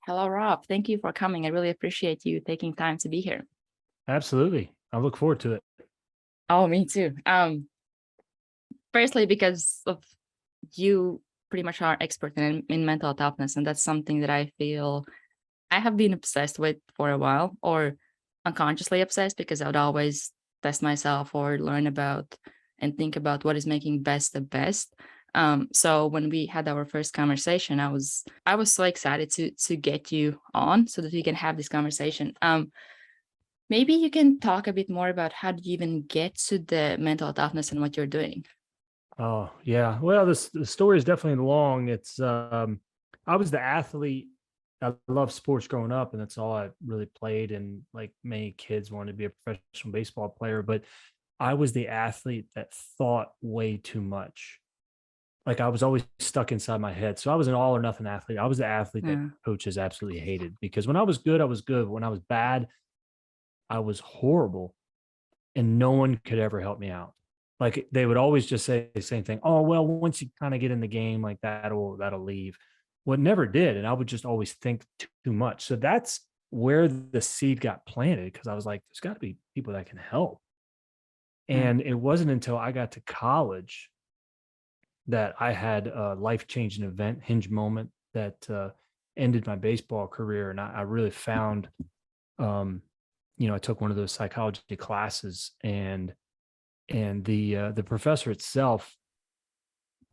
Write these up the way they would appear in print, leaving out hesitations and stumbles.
Hello, Rob. Thank you for coming. I really appreciate you taking time to be here. Absolutely. I look forward to it. Oh, me too. Firstly, because of you pretty much are expert in mental toughness, and that's something that I feel I have been obsessed with for a while, or unconsciously obsessed, because I would always test myself or learn about and think about what is making best the best. So when we had our first conversation, I was so excited to get you on so that we can have this conversation. Maybe you can talk a bit more about how did you even get to the mental toughness and what you're doing. Oh, yeah. Well, the story is definitely long. I was the athlete. I loved sports growing up, and that's all I really played. And like many kids wanted to be a professional baseball player, but I was the athlete that thought way too much. Like I was always stuck inside my head. So I was an all or nothing athlete. I was the athlete that Yeah. coaches absolutely hated because when I was good, I was good. When I was bad, I was horrible. And no one could ever help me out. Like they would always just say the same thing. Oh, well, once you kind of get in the game, like that'll leave. Well, it never did. And I would just always think too much. So that's where the seed got planted because I was like, there's got to be people that can help. Yeah. And it wasn't until I got to college that I had a life-changing event, hinge moment that ended my baseball career. And I really found, um, I took one of those psychology classes and the professor itself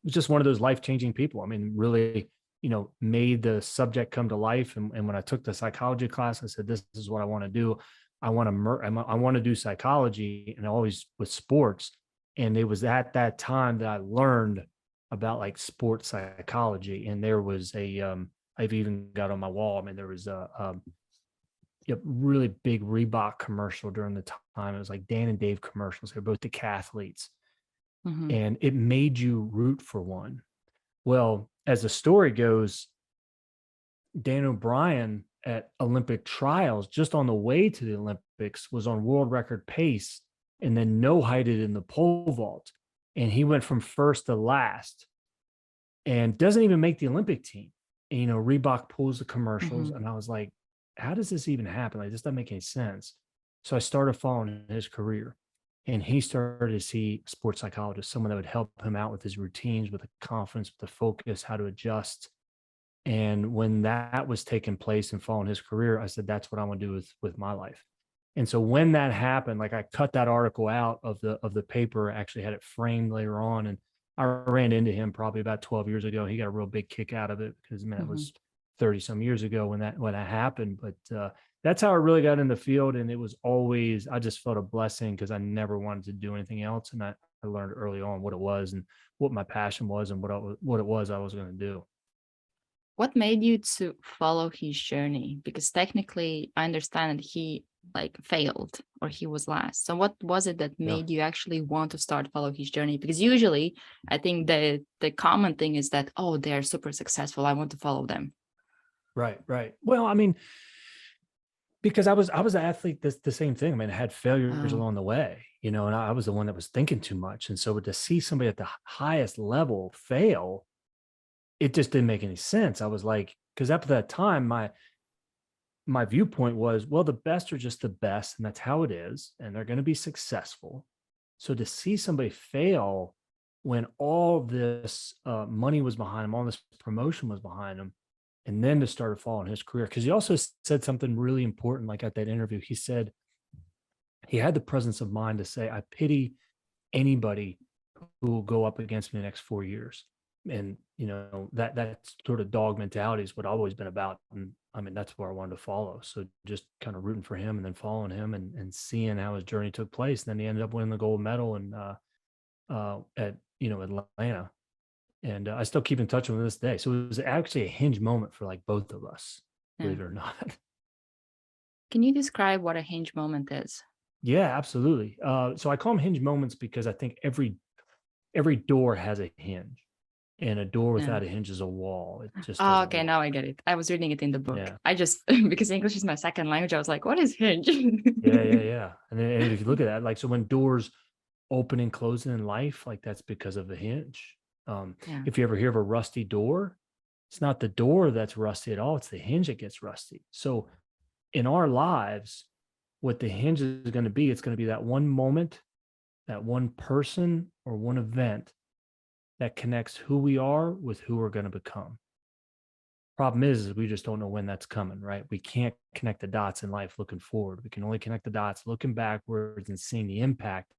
was just one of those life-changing people. I mean, really, made the subject come to life. And when I took the psychology class, I said, "This is what I want to do. I want to do psychology, and always with sports." And it was at that time that I learned about like sports psychology. And there was I've even got on my wall. I mean, there was a really big Reebok commercial during the time. It was like Dan and Dave commercials. They're both decathletes, Hmm. and it made you root for one. Well, as the story goes, Dan O'Brien at Olympic trials, just on the way to the Olympics, was on world record pace and then no heighted in the pole vault. And he went from first to last and doesn't even make the Olympic team. And, Reebok pulls the commercials. Hmm. And I was like, how does this even happen? Like, this doesn't make any sense. So I started following his career. And he started to see a sports psychologist, someone that would help him out with his routines, with the confidence, with the focus, how to adjust. And when that was taking place and following his career, I said, that's what I want to do with my life. And so when that happened, like I cut that article out of the paper, actually had it framed later on. And I ran into him probably about 12 years ago. He got a real big kick out of it because man, it Hmm. was 30 some years ago when that happened. But that's how I really got in the field. And it was always, I just felt a blessing because I never wanted to do anything else. And I learned early on what it was and what my passion was and what it was I was going to do. What made you to follow his journey? Because technically, I understand that he like failed or he was last. So what was it that Yeah. made you actually want to start follow his journey? Because usually, I think the common thing is that, oh, they're super successful, I want to follow them. Right, right. Well, I mean, because I was an athlete, that's the same thing. I mean, I had failures Oh, along the way, and I was the one that was thinking too much. And so to see somebody at the highest level fail, it just didn't make any sense. I was like, because up to that time, my viewpoint was, well, the best are just the best, and that's how it is, and they're going to be successful. So to see somebody fail when all this money was behind them, all this promotion was behind them, and then to start to fall in his career, because he also said something really important, like at that interview, he said he had the presence of mind to say, "I pity anybody who will go up against me the next 4 years." And that sort of dog mentality is what I've always been about. And I mean, that's where I wanted to follow. So just kind of rooting for him and then following him and seeing how his journey took place. And then he ended up winning the gold medal and at Atlanta. And I still keep in touch with him to this day. So it was actually a hinge moment for like both of us, yeah. believe it or not. Can you describe what a hinge moment is? Yeah, absolutely. So I call them hinge moments because I think every door has a hinge, and a door Yeah. without a hinge is a wall. It just Oh, doesn't okay, now work. I get it. I was reading it in the book. Yeah. I just because English is my second language, I was like, what is hinge? Yeah, yeah, yeah. And then and if you look at that, like so when doors open and close in life, like that's because of the hinge. Um, Yeah. if you ever hear of a rusty door, It's not the door that's rusty at all. It's the hinge that gets rusty. So in our lives, what the hinge is going to be, it's going to be that one moment, that one person or one event that connects who we are with who we're going to become. Problem is we just don't know when that's coming, right? We can't connect the dots in life looking forward. We can only connect the dots looking backwards and seeing the impact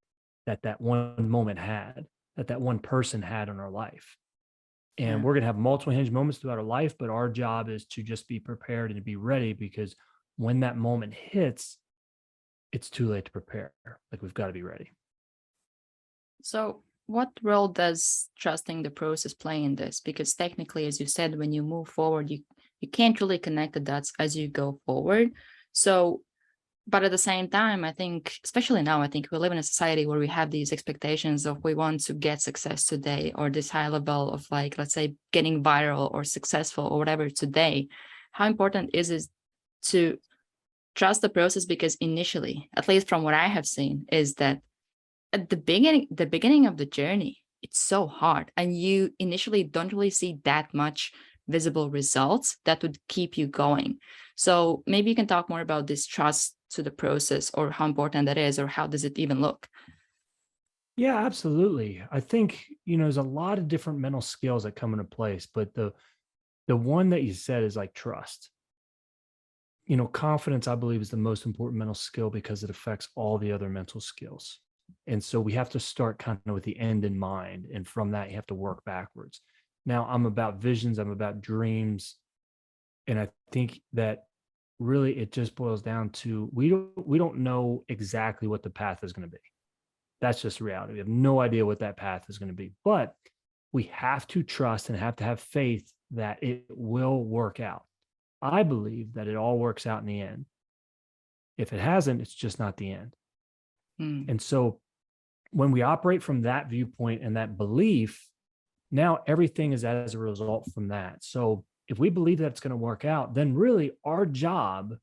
that that one moment had, that that one person had on our life. And Yeah. we're going to have multiple hinge moments throughout our life, but our job is to just be prepared and to be ready, because when that moment hits, it's too late to prepare. Like, we've got to be ready. So, what role does trusting the process play in this? Because technically, as you said, when you move forward, you can't really connect the dots as you go forward. So, but at the same time, I think, especially now, I think we live in a society where we have these expectations of we want to get success today, or this high level of, like, let's say, getting viral or successful or whatever today. How important is it to trust the process? Because initially, at least from what I have seen, is that at the beginning of the journey, it's so hard, and you initially don't really see that much visible results that would keep you going. So maybe you can talk more about this trust to the process, or how important that is, or how does it even look? Yeah, absolutely. I think, there's a lot of different mental skills that come into place, but the one that you said is like trust. Confidence, I believe, is the most important mental skill because it affects all the other mental skills. And so we have to start kind of with the end in mind. And from that, you have to work backwards. Now, I'm about visions, I'm about dreams. And I think that really it just boils down to we don't know exactly what the path is going to be. That's just reality. We have no idea what that path is going to be. But we have to trust and have to have faith that it will work out. I believe that it all works out in the end. If it hasn't, it's just not the end. Hmm. And so when we operate from that viewpoint and that belief, now everything is as a result from that. So if we believe that it's going to work out, then really our job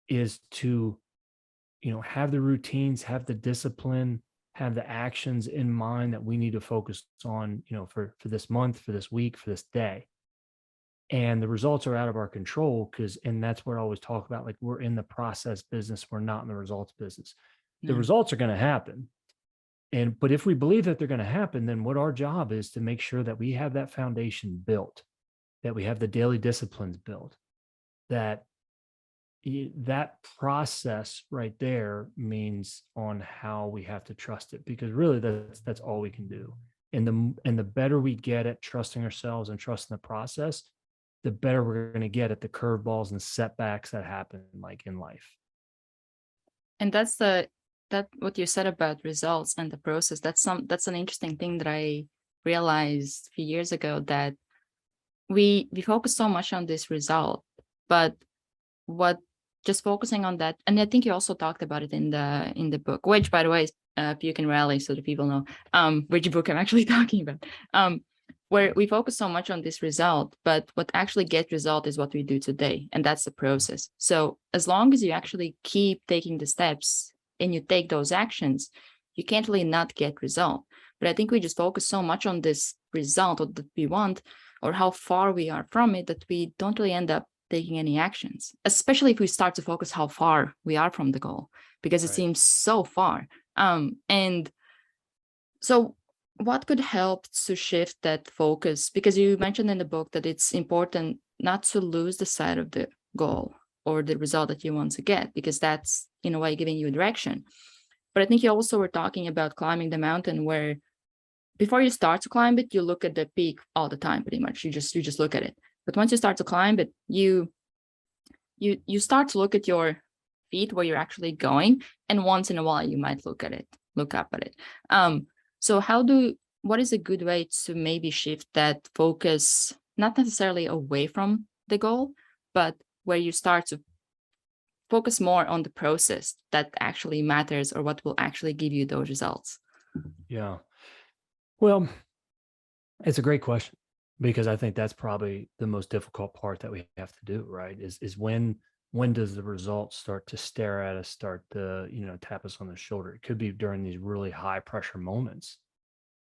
is to, have the routines, have the discipline, have the actions in mind that we need to focus on, for this month, for this week, for this day. And the results are out of our control, and that's what I always talk about. Like, we're in the process business. We're not in the results business. The Yeah. results are going to happen. But if we believe that they're going to happen, then what our job is to make sure that we have that foundation built, that we have the daily disciplines built, that that process right there means on how we have to trust it, because really that's all we can do. And the better we get at trusting ourselves and trusting the process, the better we're going to get at the curveballs and setbacks that happen, like, in life. And that what you said about results and the process, that's an interesting thing that I realized a few years ago, that we focus so much on this result, but what just focusing on that, and I think you also talked about it in the book, which, by the way, if you can rally so that people know which book I'm actually talking about, where we focus so much on this result, but what actually gets result is what we do today, and that's the process. So as long as you actually keep taking the steps and you take those actions, you can't really not get result. But I think we just focus so much on this result that we want, or how far we are from it, that we don't really end up taking any actions, especially if we start to focus how far we are from the goal, because it Right. seems so far. And so what could help to shift that focus? Because you mentioned in the book that it's important not to lose the sight of the goal or the result that you want to get, because that's in a way giving you a direction. But I think you also were talking about climbing the mountain, where before you start to climb it, you look at the peak all the time, pretty much. You just look at it. But once you start to climb it, you start to look at your feet, where you're actually going, and once in a while you might look up at it. So what is a good way to maybe shift that focus, not necessarily away from the goal, but where you start to focus more on the process that actually matters, or what will actually give you those results? Yeah. Well, it's a great question, because I think that's probably the most difficult part that we have to do, right? Is when does the results start to stare at us, start to, tap us on the shoulder? It could be during these really high pressure moments.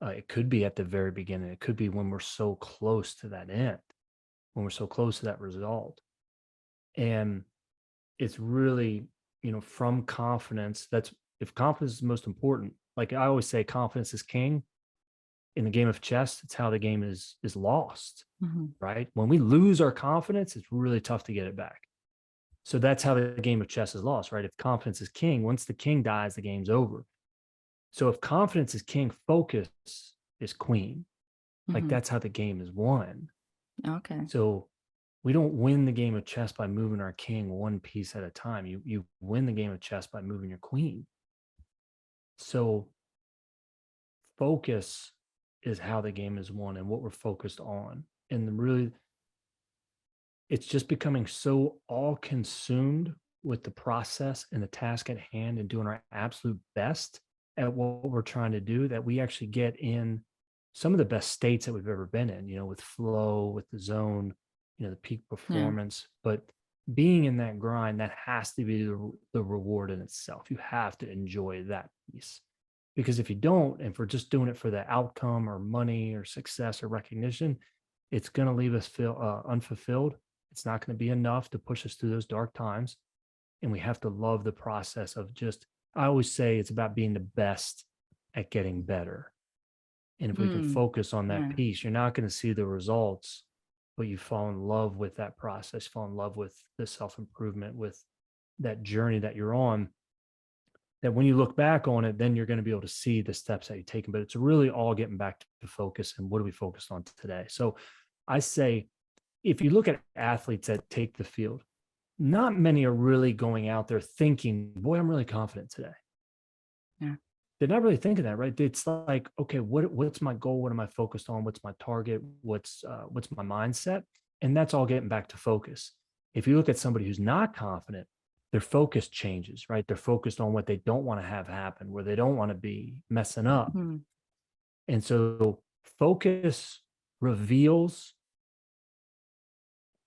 It could be at the very beginning. It could be when we're so close to that end. when we're so close to that result. And it's really, from confidence. If confidence is most important, like I always say, confidence is king. In the game of chess, it's how the game is lost, Mhm. right? When we lose our confidence, it's really tough to get it back. So that's how the game of chess is lost, right? If confidence is king, once the king dies, the game's over. So if confidence is king, focus is queen. Like Mhm. that's how the game is won. Okay. So we don't win the game of chess by moving our king one piece at a time. You win the game of chess by moving your queen. So focus is how the game is won and what we're focused on. And really, it's just becoming so all consumed with the process and the task at hand and doing our absolute best at what we're trying to do that we actually get in some of the best states that we've ever been in, with flow, with the zone, the peak Yeah. performance. But being in that grind, that has to be the reward in itself. You have to enjoy that piece. Because if you don't, and if we're just doing it for the outcome or money or success or recognition, it's going to leave us feel unfulfilled. It's not going to be enough to push us through those dark times. And we have to love the process of I always say it's about being the best at getting better. And if we can Mm. focus on that Yeah. piece, you're not going to see the results, but you fall in love with that process, fall in love with the self improvement, with that journey that you're on. That when you look back on it, then you're going to be able to see the steps that you've taken. But it's really all getting back to focus and what are we focused on today? So I say, if you look at athletes that take the field, not many are really going out there thinking, boy, I'm really confident today. Yeah. They're not really thinking that, right? It's like, okay, what's my goal? What am I focused on? What's my target? What's my mindset? And that's all getting back to focus. If you look at somebody who's not confident, their focus changes, right? They're focused on what they don't want to have happen, where they don't want to be messing up. Mhm. And so focus reveals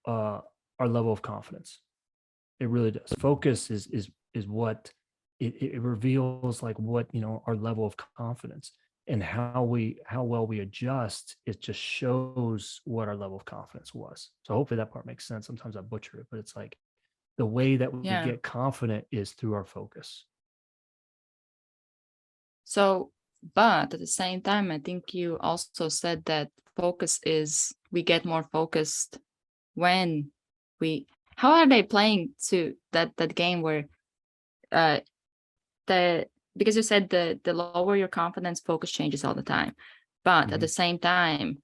our level of confidence. It really does. Focus is what it reveals, like what our level of confidence and how well we adjust. It just shows what our level of confidence was. So hopefully that part makes sense. Sometimes I butcher it, but it's like the way that we Yeah. get confident is through our focus. So, but at the same time, I think you also said that we get more focused when we, how are they playing to that game where, uh, the, because you said the lower your confidence, focus changes all the time. But at Mhm. the same time,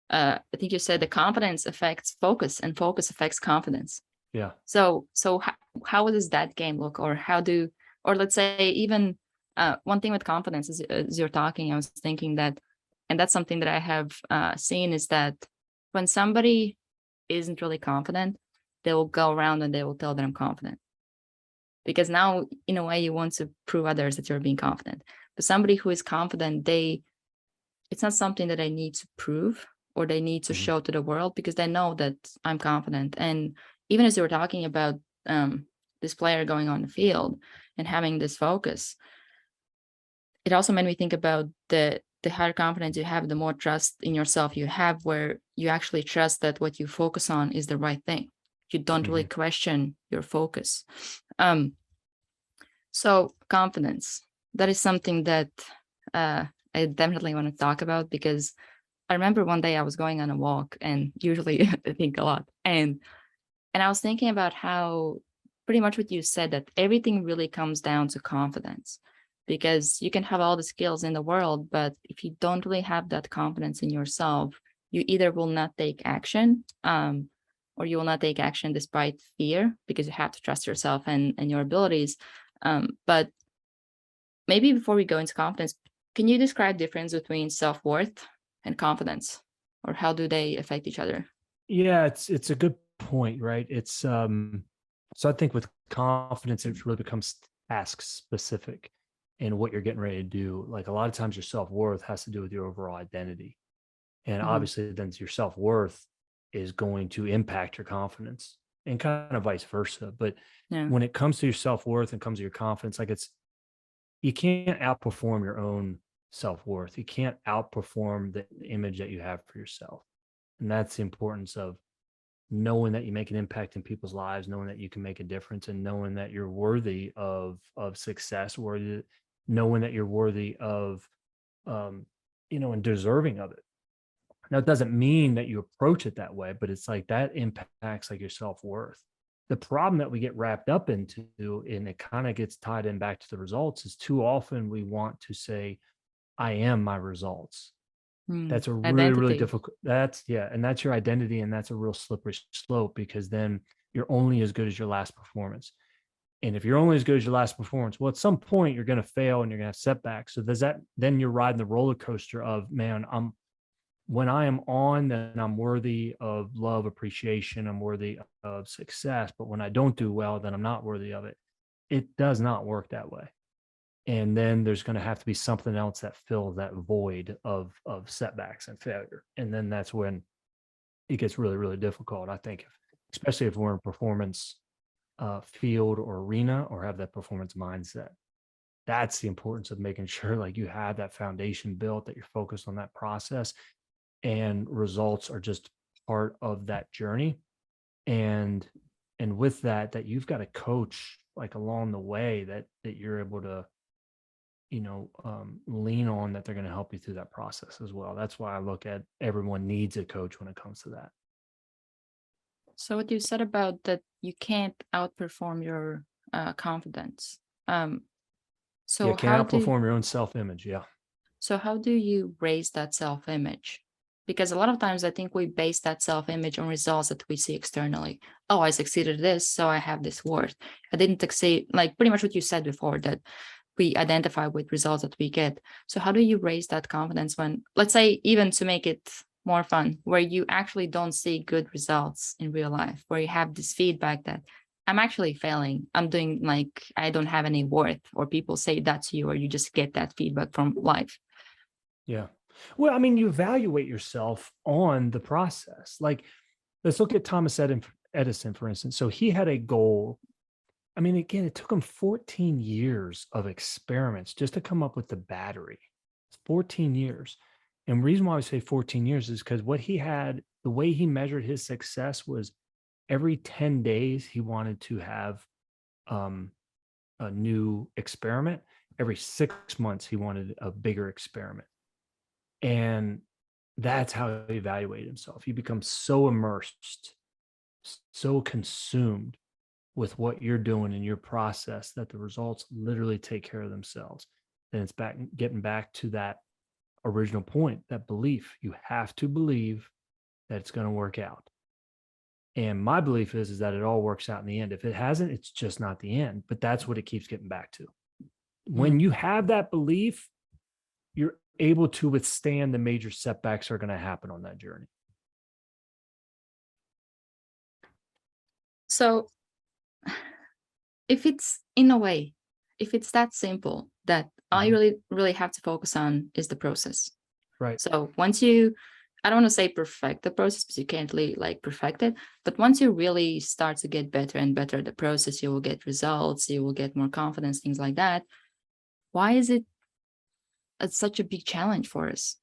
I think you said the confidence affects focus and focus affects confidence. Yeah. So how does that game look, or or let's say even one thing with confidence is, as you're talking, I was thinking that, and that's something that I have seen, is that when somebody isn't really confident, they will go around and they will tell that I'm confident, because now in a way you want to prove others that you're being confident. But somebody who is confident, it's not something that I need to prove or they need to Mhm. show to the world, because they know that I'm confident. And even as you were talking about this player going on the field and having this focus, it also made me think about the higher confidence you have, the more trust in yourself you have, where you actually trust that what you focus on is the right thing. You don't really Mhm. question your focus. Um, so confidence, that is something that I definitely want to talk about, because I remember one day I was going on a walk, and usually I think a lot. And I was thinking about how, pretty much what you said, that everything really comes down to confidence. Because you can have all the skills in the world, but if you don't really have that confidence in yourself, you either will not take action, or you will not take action despite fear, because you have to trust yourself and your abilities. But maybe before we go into confidence, can you describe the difference between self-worth and confidence, or how do they affect each other? Yeah, it's a good point, right? So I think with confidence, it really becomes task specific in what you're getting ready to do. Like a lot of times your self-worth has to do with your overall identity. And Mhm. obviously then your self-worth is going to impact your confidence and kind of vice versa. But Yeah. when it comes to your self-worth and comes to your confidence, like you can't outperform your own self-worth. You can't outperform the image that you have for yourself. And that's the importance of knowing that you make an impact in people's lives, knowing that you can make a difference, and knowing that you're worthy of success, knowing that you're worthy of, and deserving of it. Now, it doesn't mean that you approach it that way, but it's like that impacts like your self-worth. The problem that we get wrapped up into, and it kind of gets tied in back to the results, is too often we want to say, I am my results. That's a really, really Identity. difficult, and that's your identity. And that's a real slippery slope, because then you're only as good as your last performance. And if you're only as good as your last performance, well, at some point you're going to fail and you're going to have setbacks. So then you're riding the roller coaster of, man, when I am on, then I'm worthy of love, appreciation. I'm worthy of success. But when I don't do well, then I'm not worthy of it. It does not work that way. And then there's going to have to be something else that fills that void of setbacks and failure. And then that's when it gets really, really difficult, I think, especially if we're in performance field or arena, or have that performance mindset. That's the importance of making sure like you have that foundation built, that you're focused on that process, and results are just part of that journey. And with that you've got a coach like along the way that you're able to lean on, that they're going to help you through that process as well. That's why I look at everyone needs a coach when it comes to that. So what you said about that you can't outperform your confidence. So You how can't do outperform your own self-image. Yeah. so how do you raise that self-image? Because a lot of times I think we base that self-image on results that we see externally. Oh, I succeeded this, so I have this worth. I didn't succeed, like pretty much what you said before, that we identify with results that we get. So how do you raise that confidence when, let's say, even to make it more fun, where you actually don't see good results in real life, where you have this feedback that I'm actually failing, I'm doing like I don't have any worth, or people say that to you, or you just get that feedback from life? Yeah. Well, I mean, you evaluate yourself on the process. Like, let's look at Thomas Edison, for instance. So he had a goal. I mean, again, it took him 14 years of experiments just to come up with the battery. It's 14 years. And the reason why I say 14 years is because the way he measured his success was every 10 days, he wanted to have a new experiment. Every 6 months, he wanted a bigger experiment. And that's how he evaluated himself. He becomes so immersed, so consumed with what you're doing in your process, that the results literally take care of themselves. Then it's getting back to that original point, that belief. You have to believe that it's going to work out. And my belief is that it all works out in the end. If it hasn't, it's just not the end. But that's what it keeps getting back to. When you have that belief, you're able to withstand the major setbacks that are going to happen on that journey. So if it's in a way, if it's that simple, that all you really have to focus on is the process. Right. So once you, I don't want to say perfect the process, because you can't really like perfect it, but once you really start to get better and better at the process, you will get results, you will get more confidence, things like that. Why is it such a big challenge for us?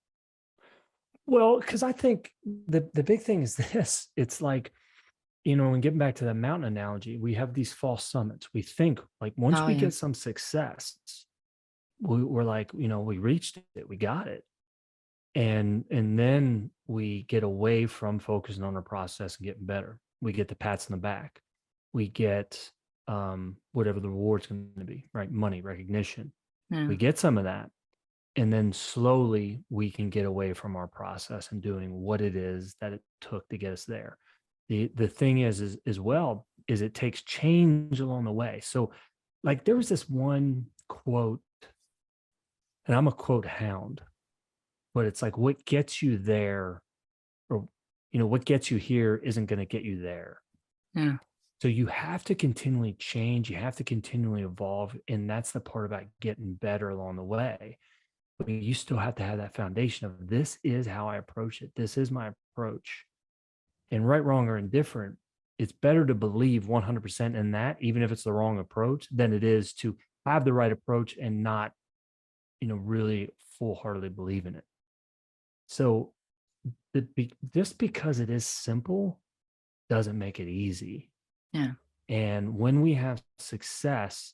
Well, because I think the big thing is this. It's like, and getting back to the mountain analogy, we have these false summits. We think like once we get some success, we're like, we reached it, we got it. And then we get away from focusing on the process and getting better. We get the pats on the back. We get whatever the reward's going to be, right? Money, recognition. Yeah. We get some of that. And then slowly we can get away from our process and doing what it is that it took to get us there. The thing is it takes change along the way. So like there was this one quote, and I'm a quote hound, but it's like, what gets you there, or, what gets you here isn't going to get you there. Yeah. So you have to continually change. You have to continually evolve. And that's the part about getting better along the way. But you still have to have that foundation of, this is how I approach it. This is my approach. And right, wrong, or indifferent, it's better to believe 100% in that, even if it's the wrong approach, than it is to have the right approach and not, really full-heartedly believe in it. So just because it is simple doesn't make it easy. Yeah. And when we have success,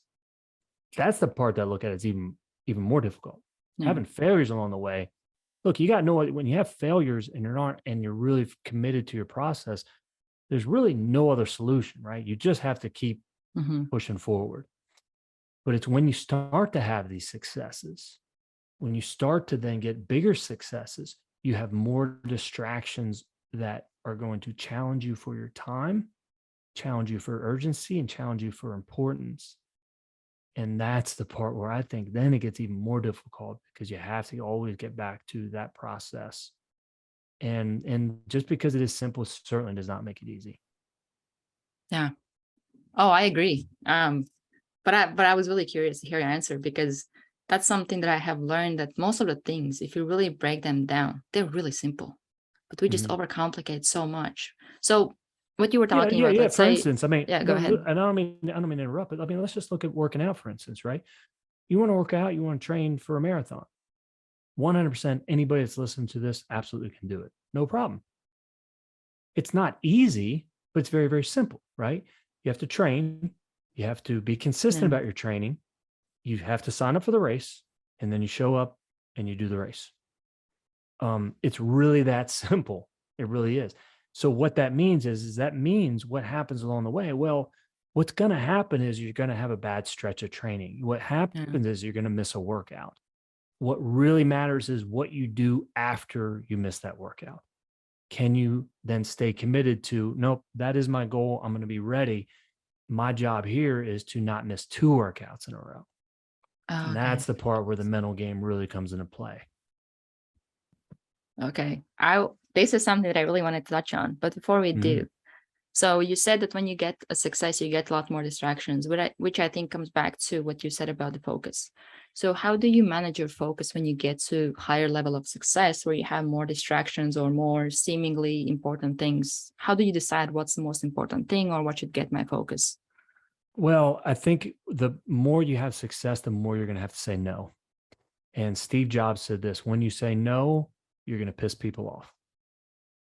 that's the part that I look at as even more difficult. Yeah. Having failures along the way. Look, you got to know when you have failures and you're really committed to your process, there's really no other solution, right? You just have to keep pushing forward. But it's when you start to have these successes, when you start to then get bigger successes, you have more distractions that are going to challenge you for your time, challenge you for urgency, and challenge you for importance. And that's the part where I think then it gets even more difficult because you have to always get back to that process. And just because it is simple certainly does not make it easy. Yeah. Oh, I agree. But I was really curious to hear your answer, because that's something that I have learned, that most of the things, if you really break them down, they're really simple, but we just overcomplicate so much. So what you were talking about, let's For say, instance, I mean, yeah, go ahead. and I don't mean to interrupt, but I mean, let's just look at working out, for instance, right? You want to work out, you want to train for a marathon. 100% anybody that's listening to this absolutely can do it. No problem. It's not easy, but it's very, very simple, right? You have to train. You have to be consistent about your training. You have to sign up for the race, and then you show up and you do the race. It's really that simple. It really is. So what that means is that means what happens along the way. Well, what's going to happen is you're going to have a bad stretch of training. What happens is you're going to miss a workout. What really matters is what you do after you miss that workout. Can you then stay committed to, nope, that is my goal. I'm going to be ready. My job here is to not miss 2 workouts in a row. And that's the part where the mental game really comes into play. Okay. This is something that I really wanted to touch on, but before we do, so you said that when you get a success, you get a lot more distractions, which I think comes back to what you said about the focus. So how do you manage your focus when you get to higher level of success, where you have more distractions or more seemingly important things? How do you decide what's the most important thing, or what should get my focus? Well, I think the more you have success, the more you're going to have to say no. And Steve Jobs said this: when you say no, you're going to piss people off.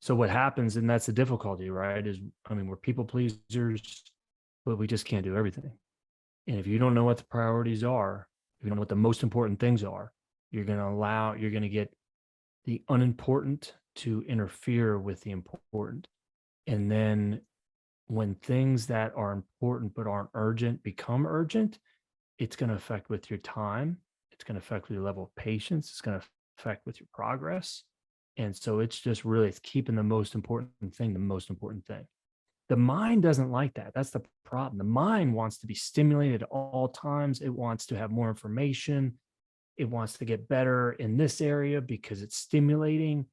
So what happens, and that's the difficulty, right? We're people pleasers, but we just can't do everything. And if you don't know what the priorities are, if you don't know what the most important things are, you're going to get the unimportant to interfere with the important. And then when things that are important but aren't urgent become urgent, it's going to affect with your time. It's going to affect with your level of patience. It's going to affect with your progress. And so it's keeping the most important thing, the most important thing. The mind doesn't like that. That's the problem. The mind wants to be stimulated at all times. It wants to have more information. It wants to get better in this area because it's stimulating,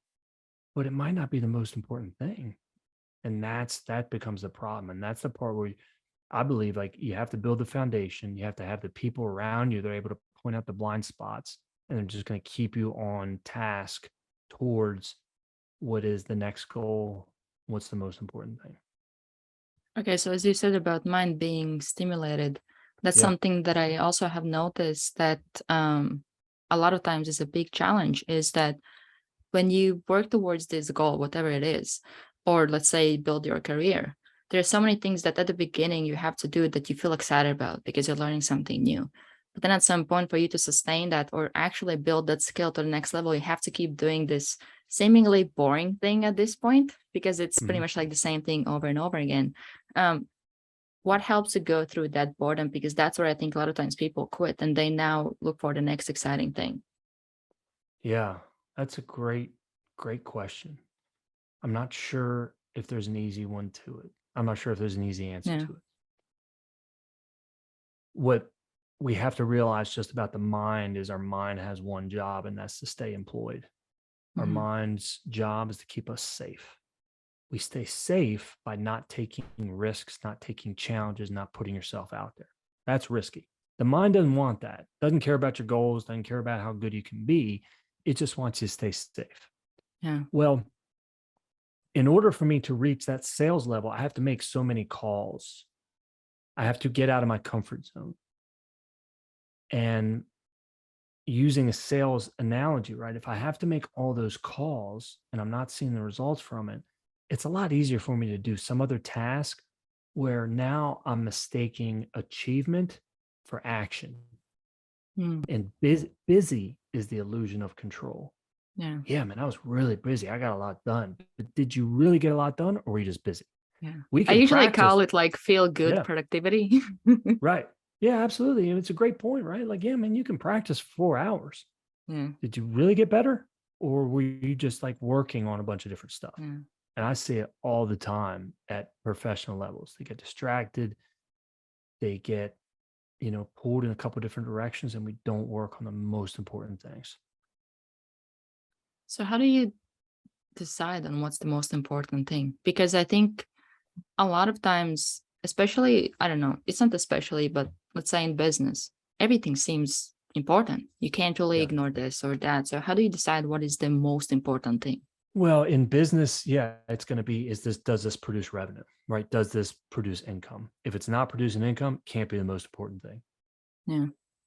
but it might not be the most important thing. And that becomes the problem. And that's the part where I believe, like, you have to build the foundation. You have to have the people around you that are able to point out the blind spots, and they're just going to keep you on task towards what is the next goal, what's the most important thing. Okay, so as you said about mind being stimulated, that's something that I also have noticed that a lot of times is a big challenge, is that when you work towards this goal, whatever it is, or let's say build your career, there are so many things that at the beginning you have to do that you feel excited about because you're learning something new. But then at some point, for you to sustain that or actually build that skill to the next level, you have to keep doing this seemingly boring thing at this point, because it's pretty much like the same thing over and over again. What helps to go through that boredom? Because that's where I think a lot of times people quit and they now look for the next exciting thing. Yeah, that's a great question. I'm not sure if there's an easy one to it. I'm not sure if there's an easy answer to it. What we have to realize just about the mind is our mind has one job, and that's to stay employed. Our mind's job is to keep us safe. We stay safe by not taking risks, not taking challenges, not putting yourself out there. That's risky. The mind doesn't want that. Doesn't care about your goals, doesn't care about how good you can be. It just wants you to stay safe. Yeah. Well, in order for me to reach that sales level, I have to make so many calls. I have to get out of my comfort zone. And using a sales analogy, right? If I have to make all those calls and I'm not seeing the results from it, it's a lot easier for me to do some other task where now I'm mistaking achievement for action. Mm, And busy is the illusion of control. yeah. Yeah, man, I was really busy. I got a lot done. But did you really get a lot done, or were you just busy? Yeah. We I can usually practice. call it like feel good Yeah, productivity. right. Yeah, absolutely. And it's a great point, right? Like, yeah, man, you can practice 4 hours. Yeah. Did you really get better? Or were you just like working on a bunch of different stuff? Yeah. And I see it all the time at professional levels. They get distracted, they get, pulled in a couple different directions, and we don't work on the most important things. So how do you decide on what's the most important thing? Because I think a lot of times, especially, I don't know, it's not especially, but let's say in business, everything seems important. You can't really Yeah. ignore this or that. So how do you decide what is the most important thing? Well, in business, yeah, it's going to be, does this produce revenue, right? Does this produce income? If it's not producing income, can't be the most important thing. Yeah.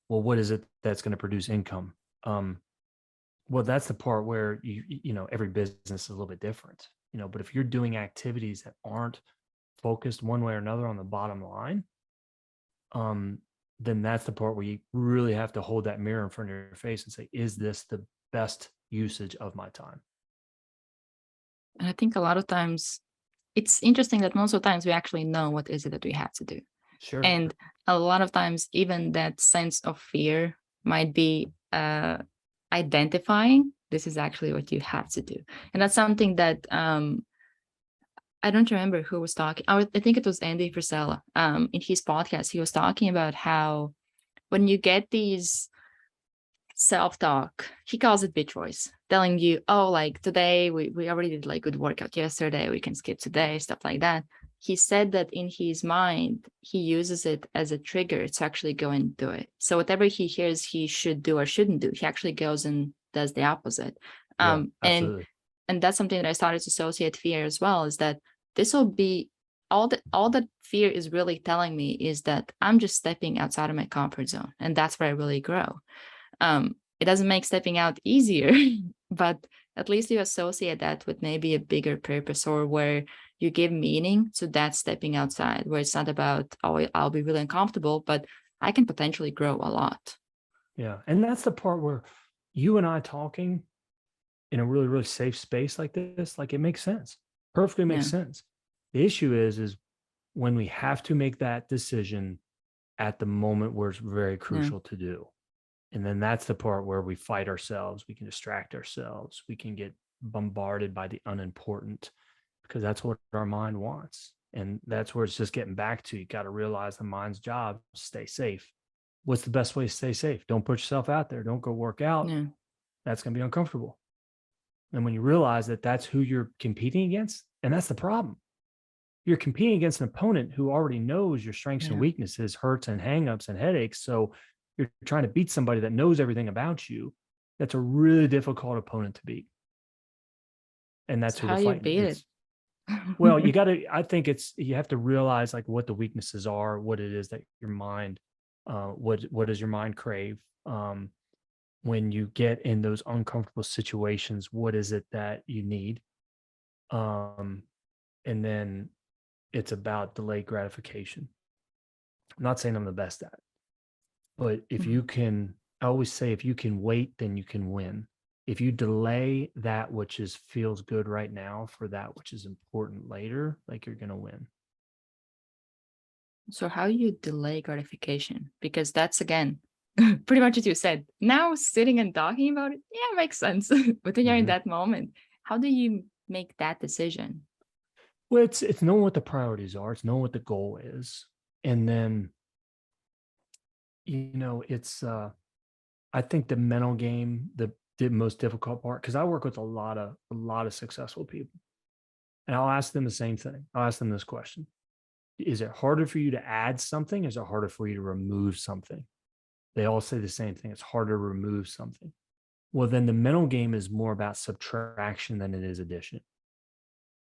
Well, what is it that's going to produce income? Well, that's the part where every business is a little bit different, but if you're doing activities that aren't focused one way or another on the bottom line, um, then that's the part where you really have to hold that mirror in front of your face and say, is this the best usage of my time? And I think a lot of times it's interesting that most of the times we actually know what is it that we have to do. Sure. And a lot of times, even that sense of fear might be identifying this is actually what you have to do. And that's something that I don't remember who was talking. I think it was Andy Frisella. In his podcast, he was talking about how when you get these self-talk, he calls it bitch voice, telling you, oh, like today we already did like good workout yesterday, we can skip today, stuff like that. He said that in his mind, he uses it as a trigger to actually go and do it. So whatever he hears he should do or shouldn't do, he actually goes and does the opposite. Yeah, And absolutely. that's something that I started to associate fear as well, is that this will be all that fear is really telling me is that I'm just stepping outside of my comfort zone, and that's where I really grow. It doesn't make stepping out easier, but at least you associate that with maybe a bigger purpose, or where you give meaning to that stepping outside, where it's not about, oh, I'll be really uncomfortable, but I can potentially grow a lot. Yeah. And that's the part where you and I talking in a really, really safe space like this, like it makes sense. Perfectly makes Yeah. sense. The issue is when we have to make that decision at the moment where it's very Yeah. crucial to do. And then that's the part where we fight ourselves. We can distract ourselves. We can get bombarded by the unimportant because that's what our mind wants. And that's where it's just getting back to, you got to realize the mind's job, stay safe. What's the best way to stay safe? Don't put yourself out there. Don't go work out. Yeah. That's going to be uncomfortable. And when you realize that that's who you're competing against, and that's the problem, you're competing against an opponent who already knows your strengths and Yeah. weaknesses, hurts and hangups and headaches. So you're trying to beat somebody that knows everything about you. That's a really difficult opponent to beat. And that's So who how we're you fighting. beat it? Well, I think you have to realize like what the weaknesses are, what it is that your mind, what does your mind crave? When you get in those uncomfortable situations, what is it that you need? And then it's about delayed gratification. I'm not saying I'm the best at it, but if Mhm. you can, I always say, if you can wait, then you can win. If you delay that which feels good right now for that which is important later, like you're going to win. So how you delay gratification? Because that's, again, pretty much what you said. Now sitting and talking about it, yeah, makes sense. But when you're in Mhm. that moment, how do you make that decision? Well, it's knowing what the priorities are. It's knowing what the goal is, and then it's I think the mental game, the most difficult part, because I work with a lot of successful people, and I'll ask them the same thing. I'll ask them this question: is it harder for you to add something? Is it harder for you to remove something? They all say the same thing. It's harder to remove something. Well, then the mental game is more about subtraction than it is addition.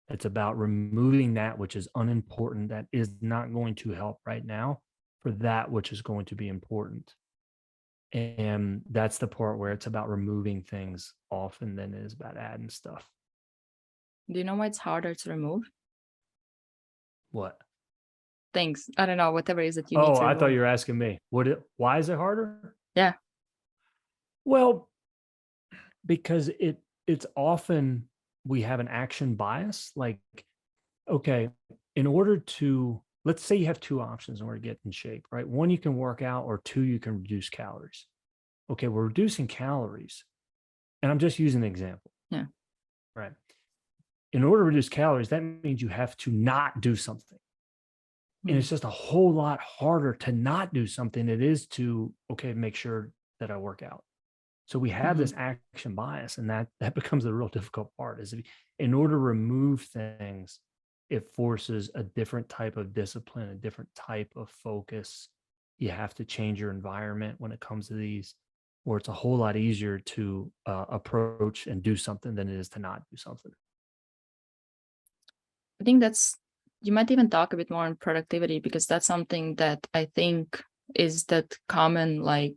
It's about removing that which is unimportant, that is not going to help right now, for that which is going to be important. And that's the part where it's about removing things often than it is about adding stuff. Do you know why it's harder to remove What? things? I don't know, whatever it is that you need Oh, to I thought remove. you were asking me. Why is it harder? Yeah. Well, because it's often we have an action bias. Like, okay, in order to, let's say you have two options in order to get in shape, right? One, you can work out, or two, you can reduce calories. Okay, we're reducing calories. And I'm just using an example. Yeah. Right. In order to reduce calories, that means you have to not do something. And it's just a whole lot harder to not do something than it is to, okay, make sure that I work out. So we have this action bias, and that becomes the real difficult part. Is in order to remove things, it forces a different type of discipline, a different type of focus. You have to change your environment when it comes to these, or it's a whole lot easier to approach and do something than it is to not do something. I think you might even talk a bit more on productivity, because that's something that I think is that common like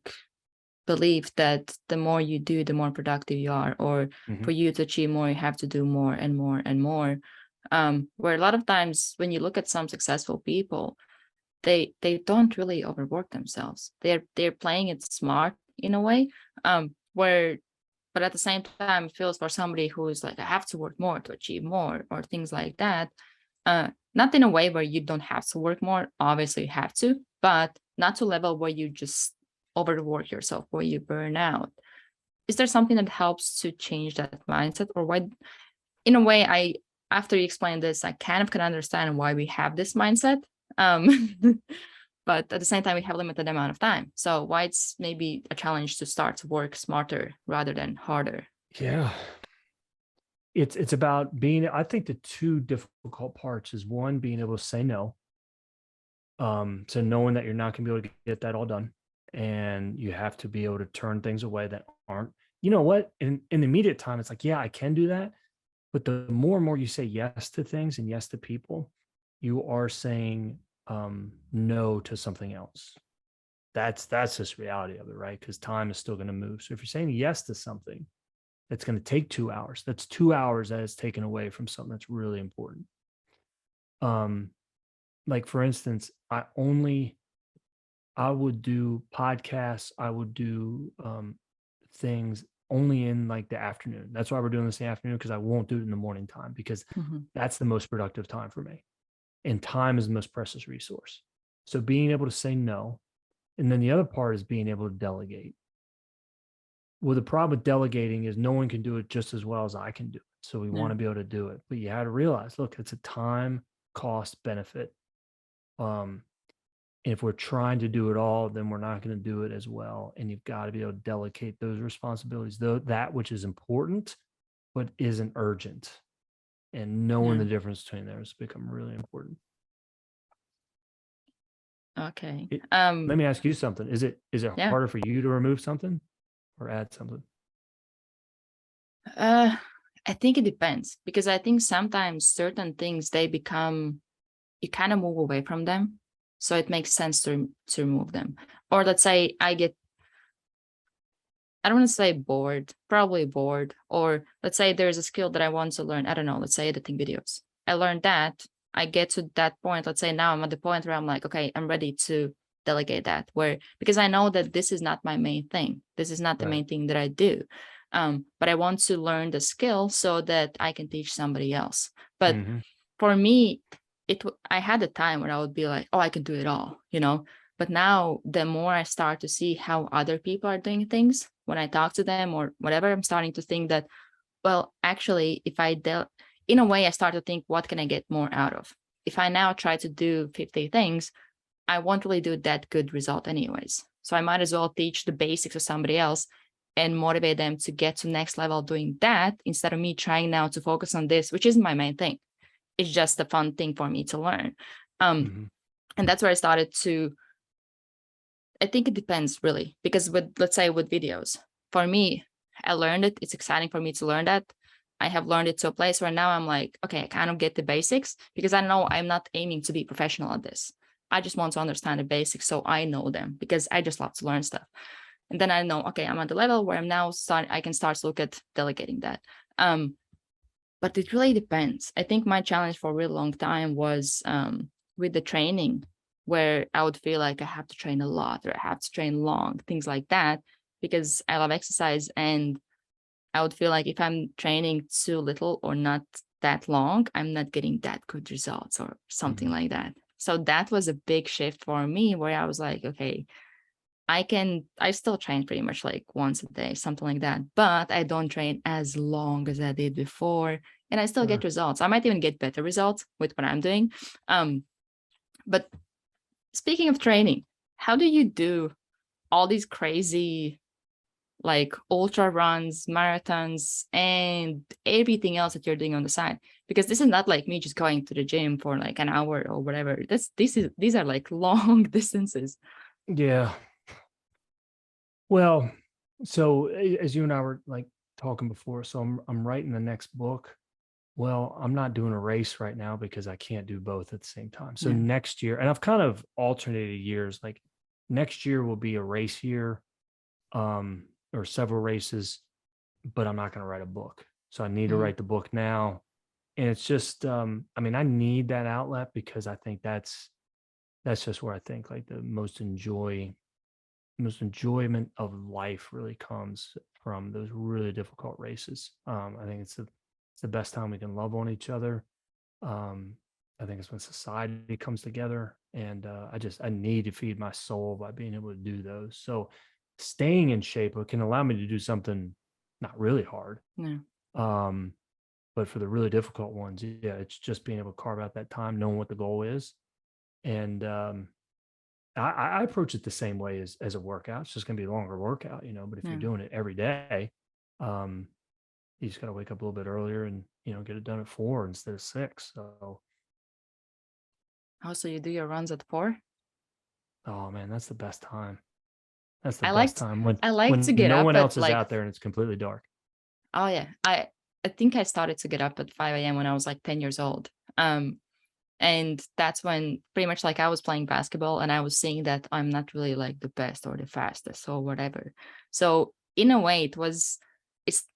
belief that the more you do, the more productive you are, or for you to achieve more, you have to do more and more and more. Where a lot of times when you look at some successful people, they don't really overwork themselves. They're playing it smart in a way, but at the same time, it feels for somebody who is like, I have to work more to achieve more, or things like that. Not in a way where you don't have to work more. Obviously, you have to, but not to a level where you just overwork yourself, where you burn out. Is there something that helps to change that mindset? Or why, in a way, after you explain this, I kind of can understand why we have this mindset. But at the same time, we have limited amount of time. So why it's maybe a challenge to start to work smarter rather than harder. Yeah. It's about being, I think the two difficult parts is, one, being able to say no. So knowing that you're not going to be able to get that all done, and you have to be able to turn things away that aren't, you know what, in the immediate time, it's like, yeah, I can do that. But the more and more you say yes to things and yes to people, you are saying no to something else. That's just reality of it, right? Because time is still going to move. So if you're saying yes to something that's going to take 2 hours, that's 2 hours that is taken away from something that's really important. Like, for instance, I would do podcasts, I would do things only in like the afternoon. That's why we're doing this in the afternoon, because I won't do it in the morning time, because that's the most productive time for me. And time is the most precious resource. So being able to say no. And then the other part is being able to delegate. Well, the problem with delegating is no one can do it just as well as I can do it. So we want to be able to do it. But you have to realize, look, it's a time, cost, benefit. If we're trying to do it all, then we're not going to do it as well. And you've got to be able to delegate those responsibilities, though that which is important but isn't urgent. And knowing the difference between those become really important. Okay. Let me ask you something. Is it harder for you to remove something or add something? I think it depends, because I think sometimes certain things, they become, you kind of move away from them. So it makes sense to remove them. Or let's say I don't want to say bored, probably bored. Or let's say there's a skill that I want to learn. I don't know, let's say editing videos. I learned that. I get to that point. Let's say now I'm at the point where I'm like, okay, I'm ready to delegate that, because I know that this is not my main thing. This is not the main thing that I do. But I want to learn the skill so that I can teach somebody else. But for me, I had a time where I would be like, oh, I can do it all, But now the more I start to see how other people are doing things, when I talk to them or whatever, I'm starting to think that, well, actually, if in a way, I start to think, what can I get more out of? If I now try to do 50 things, I won't really do that good result anyways. So I might as well teach the basics to somebody else and motivate them to get to next level doing that, instead of me trying now to focus on this, which isn't my main thing. It's just a fun thing for me to learn. And that's where I started to, I think it depends really, because let's say with videos, for me, I learned it. It's exciting for me to learn that. I have learned it to a place where now I'm like, okay, I kind of get the basics, because I know I'm not aiming to be professional at this. I just want to understand the basics so I know them, because I just love to learn stuff. And then I know, okay, I'm at the level where I can start to look at delegating that. But it really depends. I think my challenge for a really long time was with the training, where I would feel like I have to train a lot or I have to train long, things like that, because I love exercise. And I would feel like if I'm training too little or not that long, I'm not getting that good results or something like that. So that was a big shift for me, where I was like, okay, I still train pretty much like once a day, something like that, but I don't train as long as I did before, and I still get Sure. results. I might even get better results with what I'm doing. But speaking of training, how do you do all these crazy like ultra runs, marathons, and everything else that you're doing on the side? Because this is not like me just going to the gym for like an hour or whatever. These are like long distances. Yeah. Well, so as you and I were like talking before, so I'm writing the next book. Well, I'm not doing a race right now because I can't do both at the same time. So Yeah. next year, and I've kind of alternated years, like next year will be a race year, or several races, but I'm not going to write a book. So I need to Mm, write the book now. And it's just, I mean, I need that outlet because I think that's just where I think like the most enjoyment of life really comes from those really difficult races. I think it's the best time we can love on each other. I think it's when society comes together, and I need to feed my soul by being able to do those. So staying in shape can allow me to do something not really hard. yeah. Um, but for the really difficult ones, yeah, it's just being able to carve out that time, knowing what the goal is. And I approach it the same way as a workout. It's just going to be a longer workout, but if you're Yeah. doing it every day, you just got to wake up a little bit earlier and, get it done at 4 instead of 6. So, Also, you do your runs at 4? oh man, that's the best time. That's the I best liked time when I like to when get no up one at else is like, out there and it's completely dark. oh yeah. I think I started to get up at 5 a.m. when I was like 10 years old. And that's when pretty much like I was playing basketball and I was seeing that I'm not really like the best or the fastest or whatever. So in a way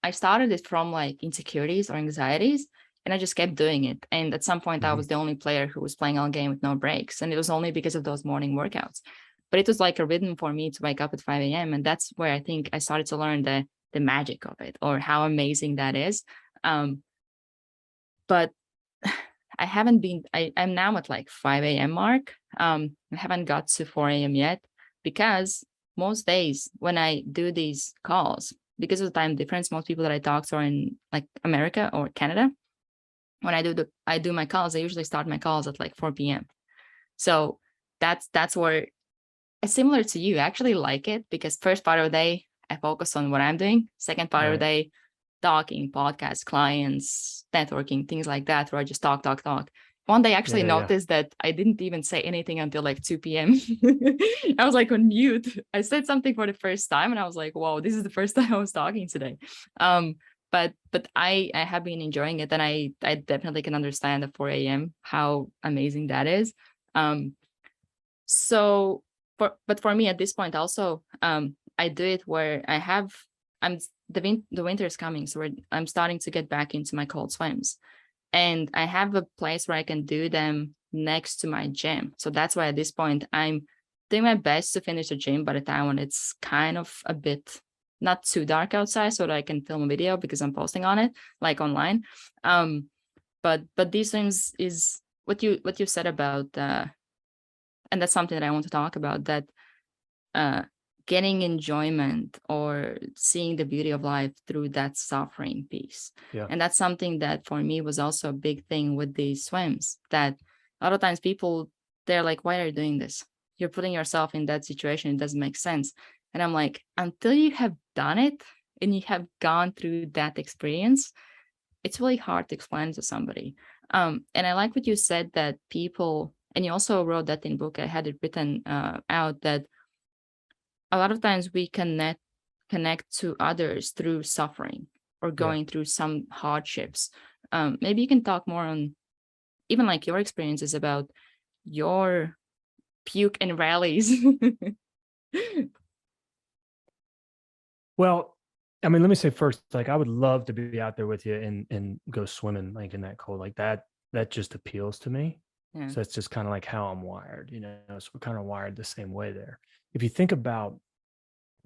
I started it from like insecurities or anxieties, and I just kept doing it. And at some point I Mhm. was the only player who was playing all game with no breaks. And it was only because of those morning workouts. But it was like a rhythm for me to wake up at 5 a.m. And that's where I think I started to learn the magic of it, or how amazing that is. But I haven't been, I'm now at like 5 a.m. mark. I haven't got to 4 a.m. yet, because most days when I do these calls, because of the time difference, most people that I talk to are in like America or Canada. When I do my calls, I usually start my calls at like 4 p.m. So that's where it's similar to you. I actually like it because first part of the day I focus on what I'm doing. Second part of the Right. day, talking, podcasts, clients, networking, things like that, where I just talk, talk, talk. One day I actually Yeah, yeah. noticed that I didn't even say anything until like 2 p.m. I was like on mute. I said something for the first time and I was like, whoa, this is the first time I was talking today. Um, but I have been enjoying it, and I definitely can understand at 4 a.m. how amazing that is. Um, so but for me at this point also, I do it where I'm the winter is coming, so I'm starting to get back into my cold swims, and I have a place where I can do them next to my gym. So that's why at this point I'm doing my best to finish the gym by the time when it's kind of a bit not too dark outside, so that I can film a video because I'm posting on it like online. But these things is what you said about and that's something that I want to talk about, that uh, getting enjoyment or seeing the beauty of life through that suffering piece. Yeah. And that's something that for me was also a big thing with these swims, that a lot of times people, they're like, why are you doing this? You're putting yourself in that situation. It doesn't make sense. And I'm like, until you have done it and you have gone through that experience, it's really hard to explain to somebody. And I like what you said, that people, and you also wrote that in book, I had it written out, that a lot of times we connect to others through suffering or Yeah. going through some hardships. Maybe you can talk more on even like your experiences about your puke and rallies. Well, I mean, let me say first, like I would love to be out there with you and go swimming like in that cold, like that just appeals to me. Yeah. So that's just kind of like how I'm wired, you know. So we're kind of wired the same way there. If you think about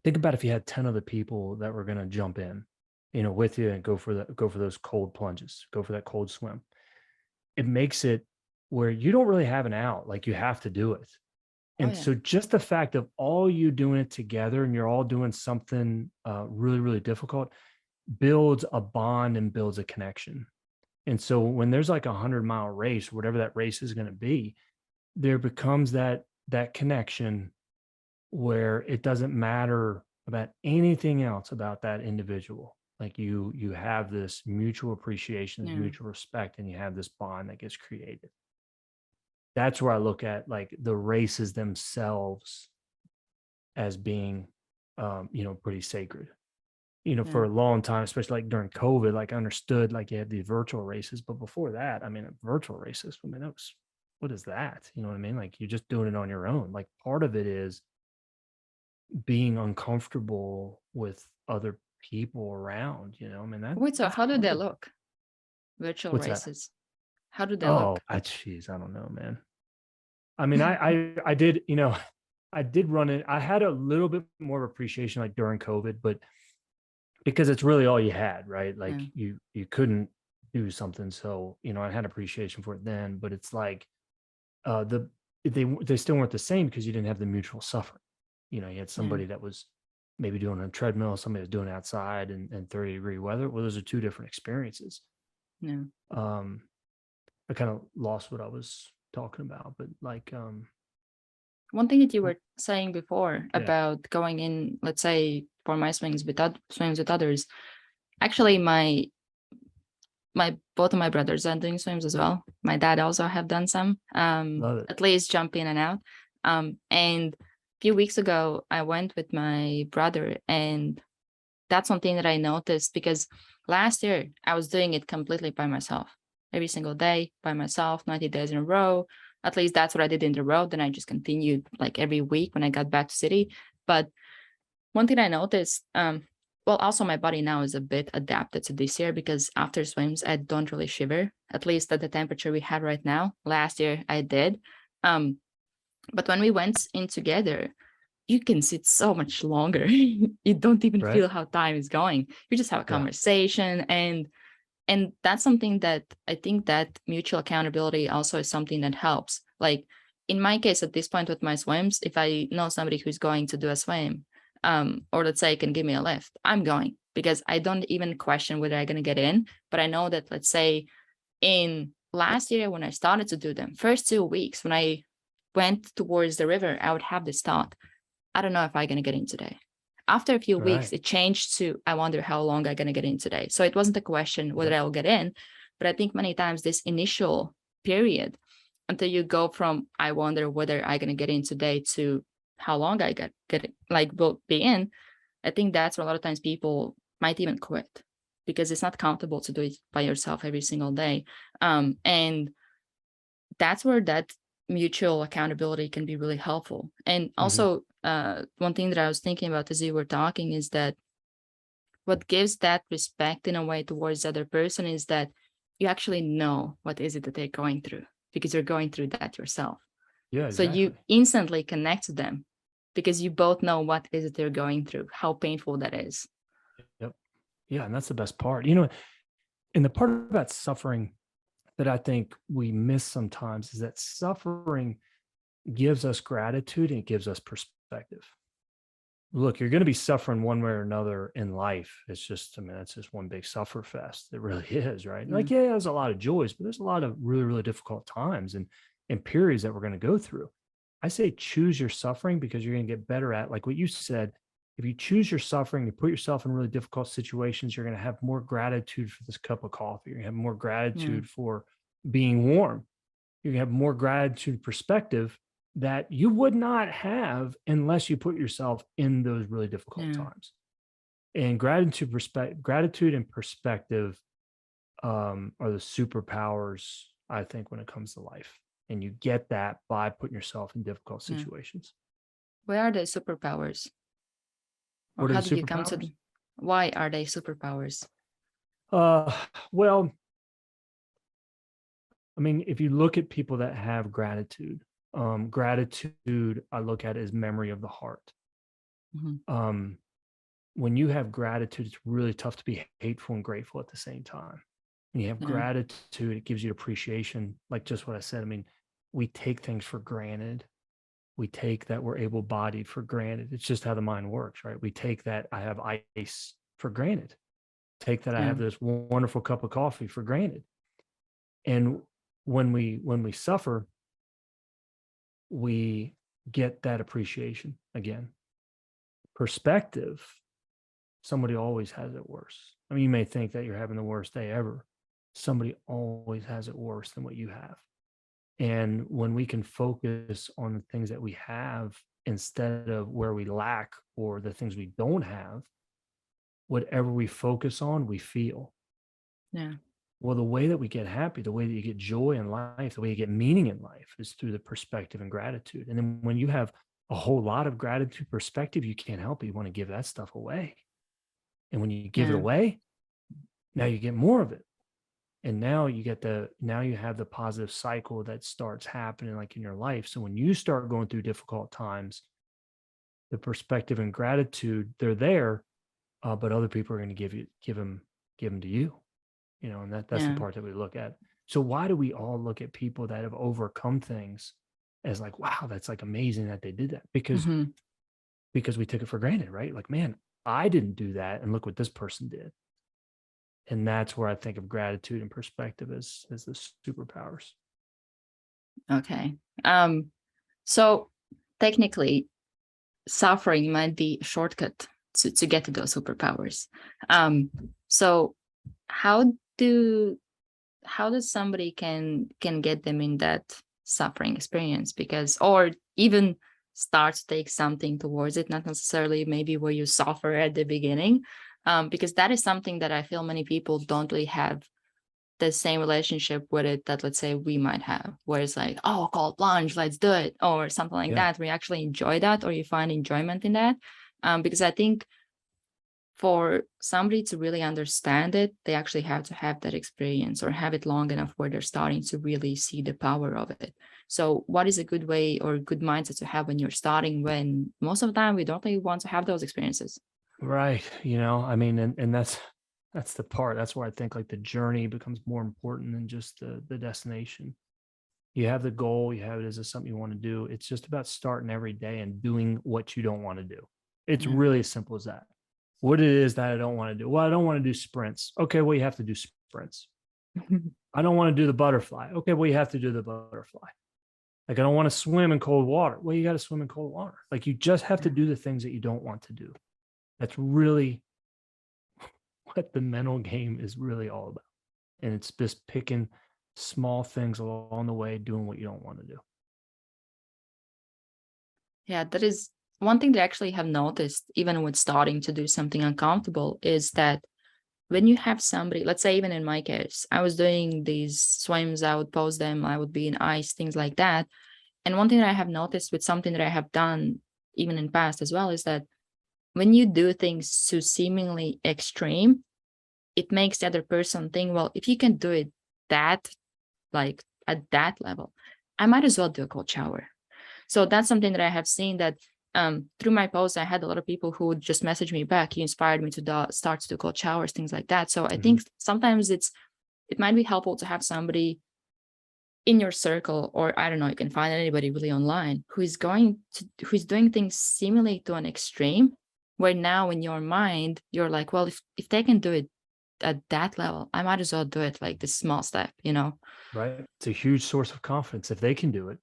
if you had 10 other people that were gonna jump in, you know, with you and go for those cold plunges, go for that cold swim. It makes it where you don't really have an out, like you have to do it. Oh And yeah. so just the fact of all you doing it together and you're all doing something really, really difficult builds a bond and builds a connection. And so when there's like 100-mile race, whatever that race is going to be, there becomes that connection where it doesn't matter about anything else about that individual. Like you have this mutual appreciation, this Yeah. mutual respect, and you have this bond that gets created. That's where I look at like the races themselves as being you know, pretty sacred. You know, Yeah. for a long time, especially like during COVID, like I understood like you had these virtual races, but before that, I mean, virtual races, I mean, that was, what is that? You know what I mean? Like you're just doing it on your own. Like part of it is being uncomfortable with other people around, you know, I mean, Wait, so that's how do part they of it. look? Virtual What's that? races. How do they Oh, look? geez, I don't know, man. I mean, I did, you know, I did run it. I had a little bit more appreciation like during COVID, but because it's really all you had, right? Like Yeah. you couldn't do something. So, you know, I had appreciation for it then, but it's like the they still weren't the same because you didn't have the mutual suffering. You know, you had Yeah. somebody that was maybe doing a treadmill, somebody was doing it outside in 30-degree weather. Well, those are two different experiences. Yeah. Um, I kind of lost what I was talking about, but like One thing that you were saying before yeah, about going in, let's say for my swims with others, actually my both of my brothers are doing swims as well. My dad also have done some, love it. at least jump in and out. And a few weeks ago, I went with my brother, and that's one thing that I noticed because last year I was doing it completely by myself, every single day by myself, 90 days in a row. At least that's what I did in the row. Then I just continued like every week when I got back to city. But one thing I noticed, well, also my body now is a bit adapted to this year because after swims, I don't really shiver, at least at the temperature we had right now. Last year I did. Um, but when we went in together, you can sit so much longer. You don't even Right. feel how time is going. You just have a Yeah. conversation, and that's something that I think that mutual accountability also is something that helps. Like in my case, at this point with my swims, if I know somebody who's going to do a swim, or let's say can give me a lift, I'm going because I don't even question whether I'm going to get in. But I know that, let's say, in last year when I started to do them, first 2 weeks when I went towards the river, I would have this thought: I don't know if I'm going to get in today. After a few weeks, Right. it changed to, I wonder how long I'm going to get in today. So it wasn't a question whether Yep. I'll get in, but I think many times this initial period until you go from, I wonder whether I'm going to get in today to how long I get like will be in, I think that's where a lot of times people might even quit because it's not comfortable to do it by yourself every single day. And that's where that mutual accountability can be really helpful. And Hmm. also, one thing that I was thinking about as you were talking is that what gives that respect in a way towards the other person is that you actually know what is it that they're going through because you're going through that yourself. Yeah, So you exactly. instantly connect to them because you both know what is it they're going through, how painful that is. Yep. Yeah. And that's the best part. You know, and the part about suffering that I think we miss sometimes is that suffering gives us gratitude and it gives us perspective. Look, you're going to be suffering one way or another in life. It's just, I mean, it's just one big suffer fest. It really is, right? Yeah. Like, yeah, there's a lot of joys, but there's a lot of really, really difficult times and periods that we're going to go through. I say choose your suffering because you're going to get better at, like what you said. If you choose your suffering, you put yourself in really difficult situations, you're going to have more gratitude for this cup of coffee. You're going to have more Yeah. gratitude for being warm. You're going to have more gratitude perspective that you would not have unless you put yourself in those really difficult Yeah. times. And gratitude and perspective are the superpowers, I think, when it comes to life. And you get that by putting yourself in difficult Yeah. situations. Where are the superpowers? Or What are how the did you come to superpowers? them? Why are they superpowers? Well, I mean, if you look at people that have gratitude, gratitude, I look at it as memory of the heart. Mhm. When you have gratitude, it's really tough to be hateful and grateful at the same time. When you have Yeah, gratitude, it gives you appreciation. Like just what I said. I mean, we take things for granted. We take that we're able bodied for granted. It's just how the mind works, right? We take that I have ice for granted. Take that I yeah, have this wonderful cup of coffee for granted. And when we suffer, we get that appreciation again. Perspective, somebody always has it worse. I mean, you may think that you're having the worst day ever. Somebody always has it worse than what you have. And when we can focus on the things that we have instead of where we lack or the things we don't have, whatever we focus on, we feel. yeah, Well, the way that we get happy, the way that you get joy in life, the way you get meaning in life is through the perspective and gratitude. And then when you have a whole lot of gratitude perspective, you can't help it. You want to give that stuff away. And when you give it yeah, away, now you get more of it. And now you have the positive cycle that starts happening like in your life. So when you start going through difficult times, the perspective and gratitude, they're there, but other people are going to give them to you. And that's the yeah. part that we look at. So why do we all look at people that have overcome things as like, wow, that's like amazing that they did that? Because Mhm. we took it for granted, right? Like, man, I didn't do that, and look what this person did. And that's where I think of gratitude and perspective as the superpowers. Okay. So technically, suffering might be a shortcut to get to those superpowers. So how do how does somebody can get them in that suffering experience? Because or even start to take something towards it, not necessarily maybe where you suffer at the beginning, because that is something that I feel many people don't really have the same relationship with it that let's say we might have, where it's like, oh, cold plunge, let's do it, or something like Yeah. that, where you actually enjoy that or you find enjoyment in that. Because I think for somebody to really understand it, they actually have to have that experience or have it long enough where they're starting to really see the power of it. So what is a good way or good mindset to have when you're starting, when most of the time we don't really want to have those experiences? Right. I mean, and that's the part. That's where I think like the journey becomes more important than just the destination. You have the goal, you have it as something you want to do. It's just about starting every day and doing what you don't want to do. It's Yeah. really as simple as that. What it is that I don't want to do. Well, I don't want to do sprints. Okay, well, you have to do sprints. I don't want to do the butterfly. Okay, well, you have to do the butterfly. Like, I don't want to swim in cold water. Well, you got to swim in cold water. Like, you just have to Yeah. do the things that you don't want to do. That's really what the mental game is really all about. And it's just picking small things along the way, doing what you don't want to do. Yeah, that is one thing that I actually have noticed, even with starting to do something uncomfortable, is that when you have somebody, let's say, even in my case, I was doing these swims, I would post them, I would be in ice, things like that. And one thing that I have noticed with something that I have done even in past as well is that when you do things so seemingly extreme, it makes the other person think, well, if you can do it that, like at that level, I might as well do a cold shower. So that's something that I have seen that through my posts, I had a lot of people who would just message me back. You inspired me to start to do cold showers, things like that. So I Mhm. think sometimes it might be helpful to have somebody in your circle, or I don't know, you can find anybody really online who's doing things similarly to an extreme, where now in your mind you're like, well, if they can do it at that level, I might as well do it like this small step. Right? It's a huge source of confidence. If they can do it,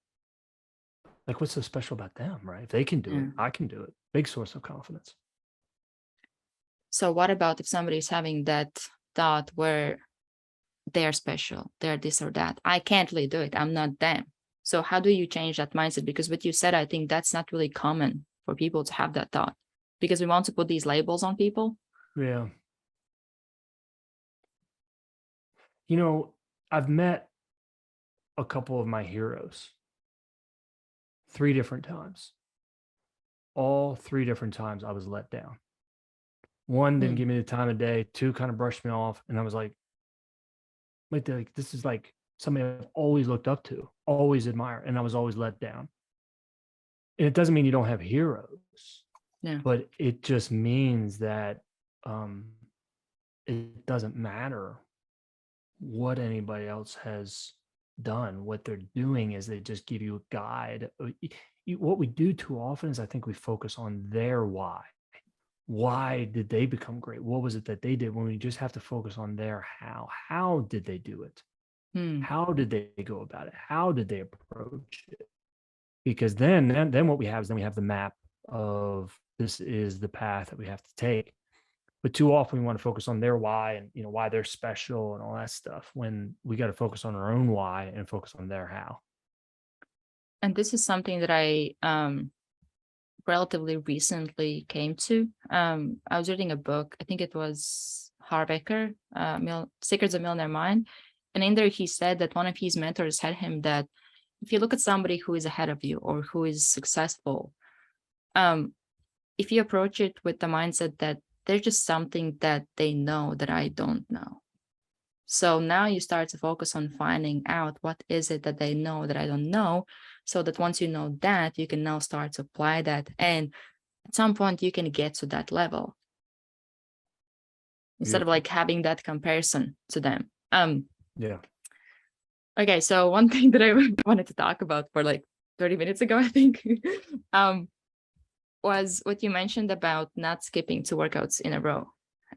like what's so special about them, right? If they can do it, Yeah. I can do it. Big source of confidence. So what about if somebody's having that thought where they're special, they're this or that, I can't really do it, I'm not them? So how do you change that mindset? Because what you said, I think that's not really common for people to have that thought, because we want to put these labels on people. Yeah. You know, I've met a couple of my heroes 3 different times. All 3 different times I was let down. One didn't Mm. give me the time of day. Two kind of brushed me off. And I was like, wait, this is like somebody I've always looked up to, always admired. And I was always let down. And it doesn't mean you don't have heroes, Yeah. but it just means that um, it doesn't matter what anybody else has done. What they're doing is they just give you a guide. What we do too often is I think we focus on their why. Why did they become great? What was it that they did, when we just have to focus on their how? How did they do it? Mm. How did they go about it? How did they approach it? Because then what we have is then we have the map of this is the path that we have to take. But too often we want to focus on their why and why they're special and all that stuff, when we got to focus on our own why and focus on their how. And this is something that I relatively recently came to. I was reading a book, I think it was Harbecker, Secrets of Millionaire Mind. And in there, he said that one of his mentors had him that if you look at somebody who is ahead of you or who is successful, if you approach it with the mindset that there's just something that they know that I don't know. So now you start to focus on finding out what is it that they know that I don't know, so that once you know that, you can now start to apply that. And at some point you can get to that level instead of Beautiful. like having that comparison to them. Yeah. Okay, so one thing that I wanted to talk about for like 30 minutes ago, I think, was what you mentioned about not skipping 2 workouts in a row.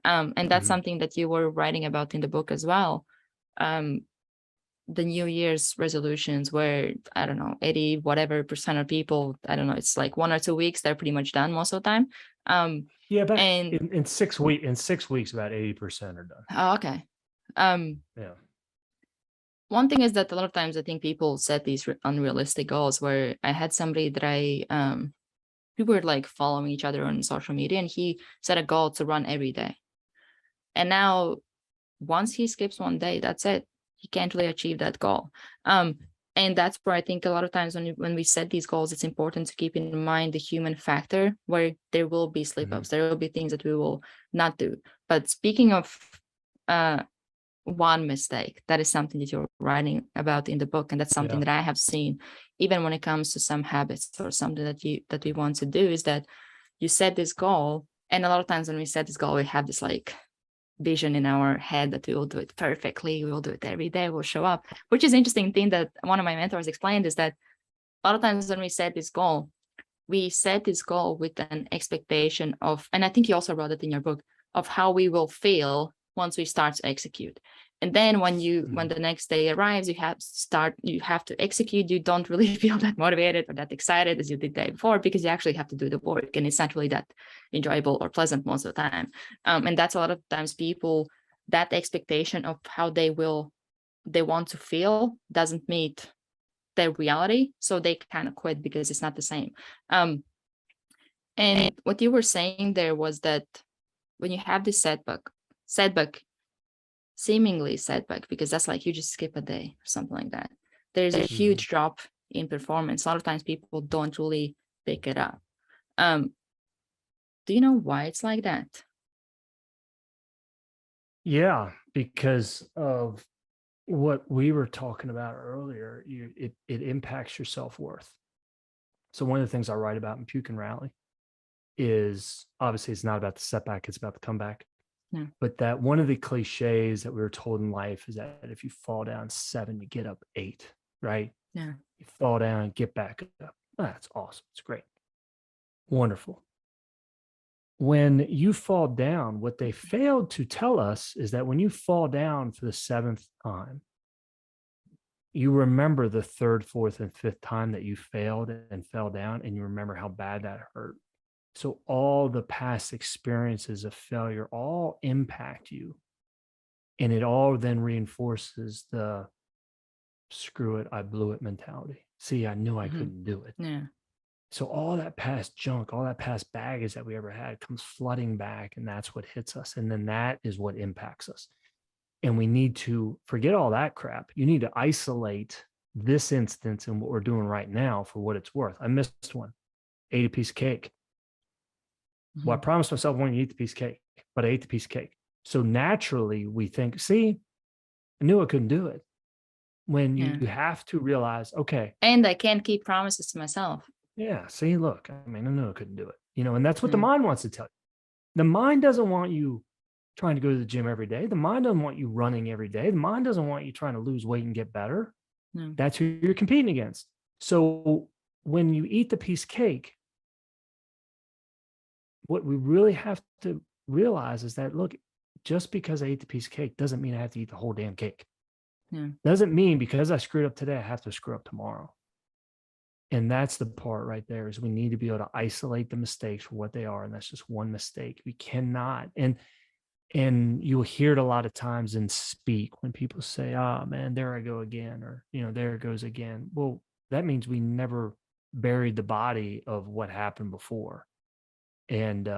And that's Mhm. something that you were writing about in the book as well. The New Year's resolutions where, I don't know, 80 whatever percent of people, I don't know, it's like 1 or 2 weeks, they're pretty much done most of the time. Yeah, but And in 6 weeks, about 80% are done. oh, okay. Yeah. One thing is that a lot of times I think people set these unrealistic goals, where I had somebody that we were like following each other on social media, and he set a goal to run every day. And now once he skips one day, that's it. He can't really achieve that goal. And that's where I think a lot of times when we set these goals, it's important to keep in mind the human factor, where there will be slip ups, there will be things that we will not do. But speaking of one mistake, that is something that you're writing about in the book, and that's something Yeah. that I have seen, even when it comes to some habits or something that we want to do, is that you set this goal, and a lot of times when we set this goal, we have this like vision in our head that we will do it perfectly, we will do it every day, we'll show up. Which is interesting thing that one of my mentors explained, is that a lot of times when we set this goal, we set this goal with an expectation of, and I think you also wrote it in your book, of how we will feel once we start to execute. And then when the next day arrives, you have to execute, you don't really feel that motivated or that excited as you did the day before, because you actually have to do the work, and it's not really that enjoyable or pleasant most of the time. And that's a lot of times people, that expectation of how they want to feel doesn't meet their reality, so they kind of quit because it's not the same. And what you were saying there was that when you have this setback, seemingly setback, because that's like you just skip a day or something like that, there's a huge drop in performance. A lot of times people don't really pick it up. Do you know why it's like that? Yeah, because of what we were talking about earlier, it impacts your self-worth. So one of the things I write about in Puke and Rally is, obviously it's not about the setback, it's about the comeback. Yeah. But that one of the cliches that we were told in life is that if you fall down 7, you get up 8, right? Yeah. You fall down and get back up. Oh, that's awesome. It's great. Wonderful. When you fall down, what they failed to tell us is that when you fall down for the 7th time, you remember the 3rd, 4th, and 5th time that you failed and fell down, and you remember how bad that hurt. So all the past experiences of failure all impact you. And it all then reinforces the screw it, I blew it mentality. See, I knew I couldn't do it. Yeah. So all that past junk, all that past baggage that we ever had comes flooding back, and that's what hits us. And then that is what impacts us. And we need to forget all that crap. You need to isolate this instance and what we're doing right now for what it's worth. I missed one, ate a piece of cake. Well, I Mhm. promised myself I wouldn't eat the piece of cake, but I ate the piece of cake. So naturally we think, see, I knew I couldn't do it. When Yeah. you have to realize, okay, And I can't keep promises to myself. yeah, see, look, I mean, I knew I couldn't do it, and that's what the Mm. mind wants to tell you. The mind doesn't want you trying to go to the gym every day. The mind doesn't want you running every day. The mind doesn't want you trying to lose weight and get better. Mm. That's who you're competing against. So when you eat the piece of cake, what we really have to realize is that, look, just because I ate the piece of cake doesn't mean I have to eat the whole damn cake. Yeah. Doesn't mean because I screwed up today, I have to screw up tomorrow. And that's the part right there, is we need to be able to isolate the mistakes for what they are. And that's just one mistake. We cannot. And you'll hear it a lot of times in speak when people say, oh man, there I go again, or, there it goes again. Well, that means we never buried the body of what happened before. And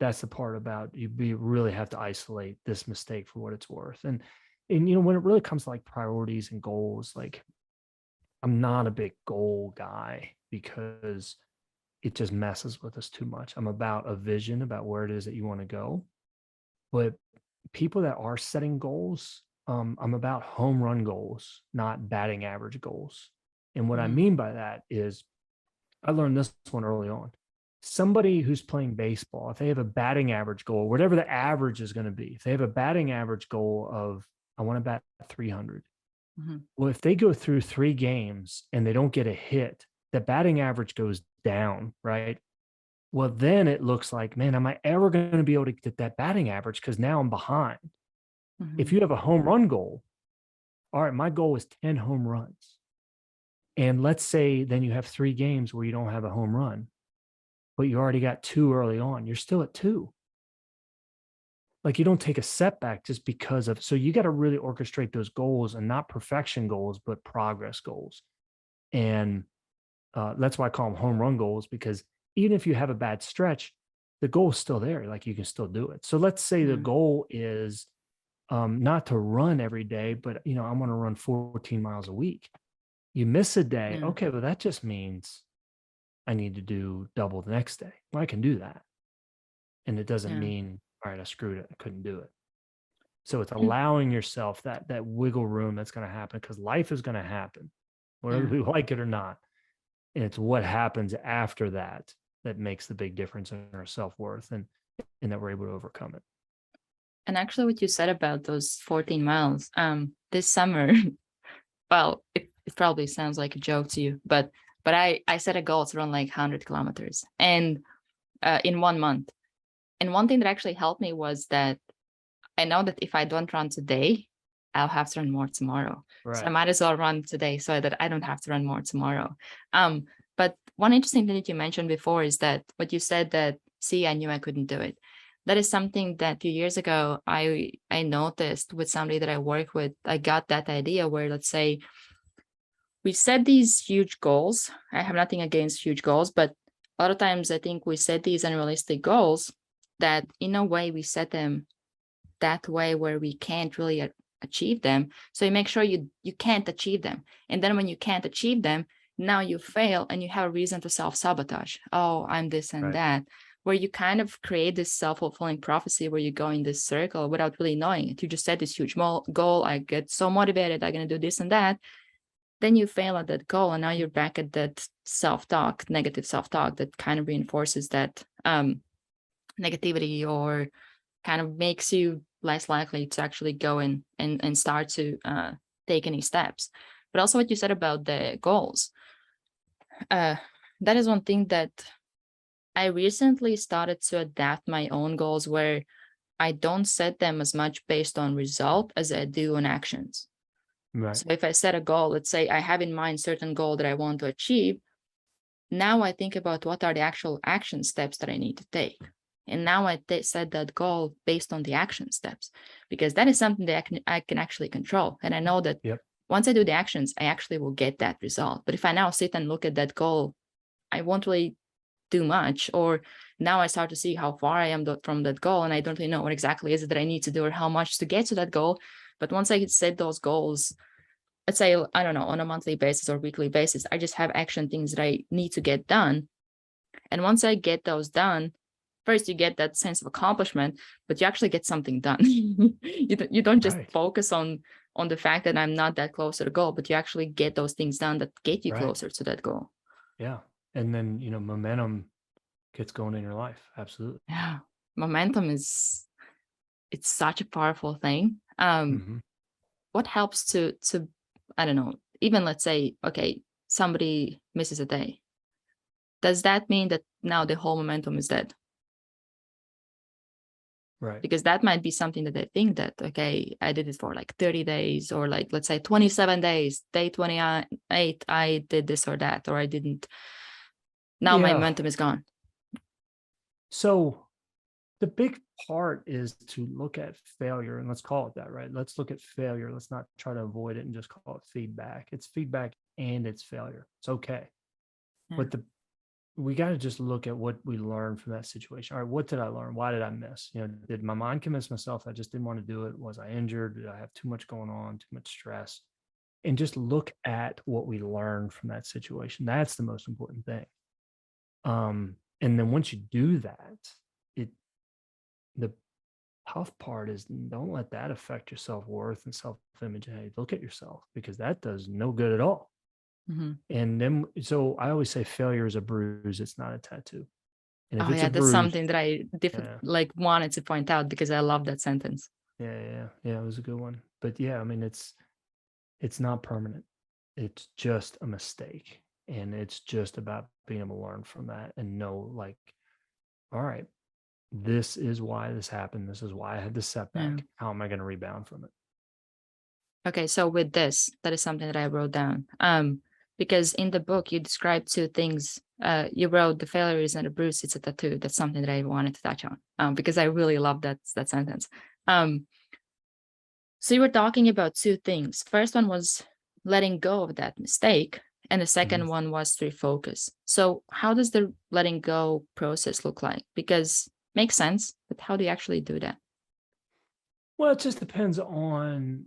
that's the part about you really have to isolate this mistake for what it's worth. And when it really comes to like priorities and goals, like I'm not a big goal guy because it just messes with us too much. I'm about a vision about where it is that you want to go. But people that are setting goals, I'm about home run goals, not batting average goals. And what I Mhm. mean by that is I learned this one early on. Somebody who's playing baseball, if they have a batting average goal, whatever the average is going to be, if they have a batting average goal of, I want to bat 300. Mhm. Well, if they go through 3 games and they don't get a hit, the batting average goes down, right? Well, then it looks like, man, am I ever going to be able to get that batting average? Because now I'm behind. If Mhm. you have a home run goal, all right, my goal is 10 home runs. And let's say then you have 3 games where you don't have a home run, but you already got 2 early on. You're still at 2. Like you don't take a setback just because of, so you got to really orchestrate those goals, and not perfection goals, but progress goals. And that's why I call them home run goals, because even if you have a bad stretch, the goal is still there. Like you can still do it. So let's say the Yeah. goal is not to run every day, but I want to run 14 miles a week. You miss a day. Yeah. Okay, well, that just means I need to do double the next day. Well, I can do that. And it doesn't Yeah. mean, all right, I screwed it. I couldn't do it. So it's Mm. allowing yourself that wiggle room that's going to happen, because life is going to happen, whether Yeah. we like it or not. And it's what happens after that that makes the big difference in our self-worth, and that we're able to overcome it. And actually, what you said about those 14 miles, this summer, well, it probably sounds like a joke to you, but I set a goal to run like 100 kilometers, and in 1 month. And one thing that actually helped me was that I know that if I don't run today, I'll have to run more tomorrow. So I Right. might as well run today so that I don't have to run more tomorrow. But one interesting thing that you mentioned before is that what you said, that, see, I knew I couldn't do it. That is something that a few years ago I noticed with somebody that I work with. I got that idea where, let's say, we set these huge goals. I have nothing against huge goals, but a lot of times I think we set these unrealistic goals that in a way we set them that way where we can't really achieve them. So you make sure you can't achieve them. And then when you can't achieve them, now you fail and you have a reason to self-sabotage. Oh, I'm this and Right. that, where you kind of create this self-fulfilling prophecy where you go in this circle without really knowing it. You just set this huge goal. I get so motivated. I'm going to do this and that. Then you fail at that goal. And now you're back at that self-talk, negative self-talk that kind of reinforces that negativity, or kind of makes you less likely to actually go in and start to take any steps. But also what you said about the goals, that is one thing that I recently started to adapt my own goals, where I don't set them as much based on result as I do on actions. Right. So if I set a goal, let's say I have in mind certain goal that I want to achieve, now I think about what are the actual action steps that I need to take. And now I set that goal based on the action steps, because that is something that I can actually control. And I know that Yep. once I do the actions, I actually will get that result. But if I now sit and look at that goal, I won't really do much. Or now I start to see how far I am from that goal, and I don't really know what exactly is it that I need to do or how much to get to that goal. But once I set those goals, let's say, I don't know, on a monthly basis or weekly basis, I just have action things that I need to get done. And once I get those done, first you get that sense of accomplishment, but you actually get something done. You don't just Right. focus on the fact that I'm not that close to the goal, but you actually get those things done that get you Right. closer to that goal. Yeah. And then, momentum gets going in your life. Absolutely. Yeah. Momentum it's such a powerful thing. Hmm. What helps to I don't know, even let's say, okay, somebody misses a day. Does that mean that now the whole momentum is dead? Right. Because that might be something that they think that, okay, I did it for like 30 days, or like, let's say 27 days, day 28, I did this or that, or I didn't. Now my Yeah. momentum is gone. So the big part is to look at failure, and let's call it that, right? Let's look at failure. Let's not try to avoid it and just call it feedback. It's feedback and it's failure. It's okay. Yeah. But we got to just look at what we learned from that situation. All right, what did I learn? Why did I miss? Did my mind convince myself I just didn't want to do it? Was I injured? Did I have too much going on, too much stress? And just look at what we learned from that situation. That's the most important thing. And then once you do that, the tough part is don't let that affect your self-worth and self-image. Hey, look at yourself, because that does no good at all. Mm-hmm. And then, so I always say failure is a bruise. It's not a tattoo. And if Oh it's yeah, a that's bruise, something that I yeah, like wanted to point out, because I love that sentence. yeah, it was a good one. But yeah, I mean, it's not permanent. It's just a mistake. And it's just about being able to learn from that and know, like, all right, this is why this happened. This is why I had this setback. Yeah. How am I going to rebound from it? Okay, so with this, that is something that I wrote down. Because in the book you described two things. You wrote the failure isn't a bruise, it's a tattoo. That's something that I wanted to touch on. Because I really love that sentence. So you were talking about two things. First one was letting go of that mistake, and the second one was to refocus. So how does the letting go process look like? Because makes sense, but how do you actually do that? Well, it just depends on,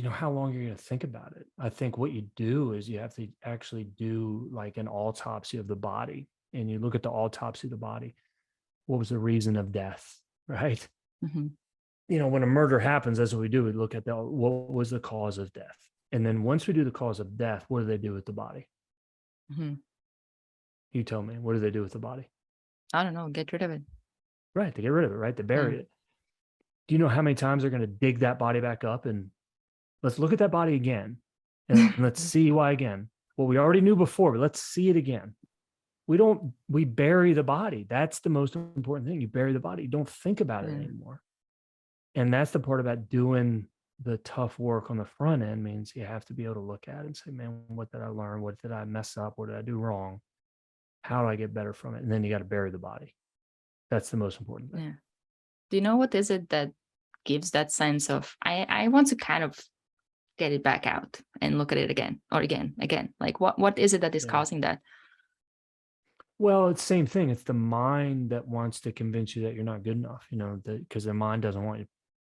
how long you're going to think about it. I think what you do is you have to actually do like an autopsy of the body, and you look at the autopsy of the body. What was the reason of death, right? Mm-hmm. When a murder happens, that's what we do. We look at what was the cause of death. And then once we do the cause of death, what do they do with the body? Mm-hmm. You tell me, what do they do with the body? I don't know, get rid of it. Right. They get rid of it, right? They bury Yeah. it. Do you know how many times they're going to dig that body back up? And let's look at that body again. And let's see why again. What we already knew before, but let's see it again. We bury the body. That's the most important thing. You bury the body. You don't think about it anymore. And that's the part about doing the tough work on the front end, means you have to be able to look at it and say, man, what did I learn? What did I mess up? What did I do wrong? How do I get better from it? And then you got to bury the body. That's the most important thing. Yeah. Do you know what is it that gives that sense of I want to kind of get it back out and look at it again or again? Like what is it that is causing that? Well, it's the same thing. It's the mind that wants to convince you that you're not good enough, because the mind doesn't want you.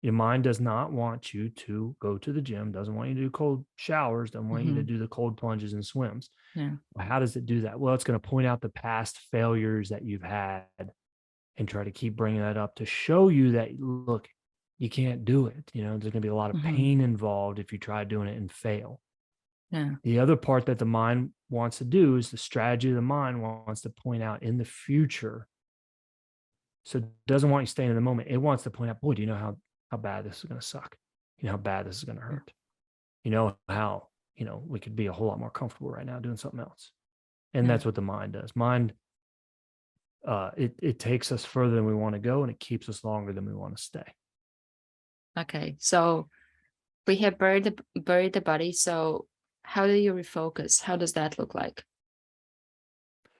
Your mind does not want you to go to the gym, doesn't want you to do cold showers, doesn't want you to do the cold plunges and swims. Yeah. How does it do that? Well, it's going to point out the past failures that you've had and try to keep bringing that up to show you that, look, you can't do it. There's going to be a lot of pain involved if you try doing it and fail. Yeah. The other part that the mind wants to do is the strategy of the mind wants to point out in the future. So it doesn't want you staying in the moment. It wants to point out, boy, do you know how bad this is going to suck? You know how bad this is going to hurt? You know how, we could be a whole lot more comfortable right now doing something else. And that's what the mind does. Mind, it takes us further than we want to go, and it keeps us longer than we want to stay. Okay. So we have buried the body. So how do you refocus? How does that look like?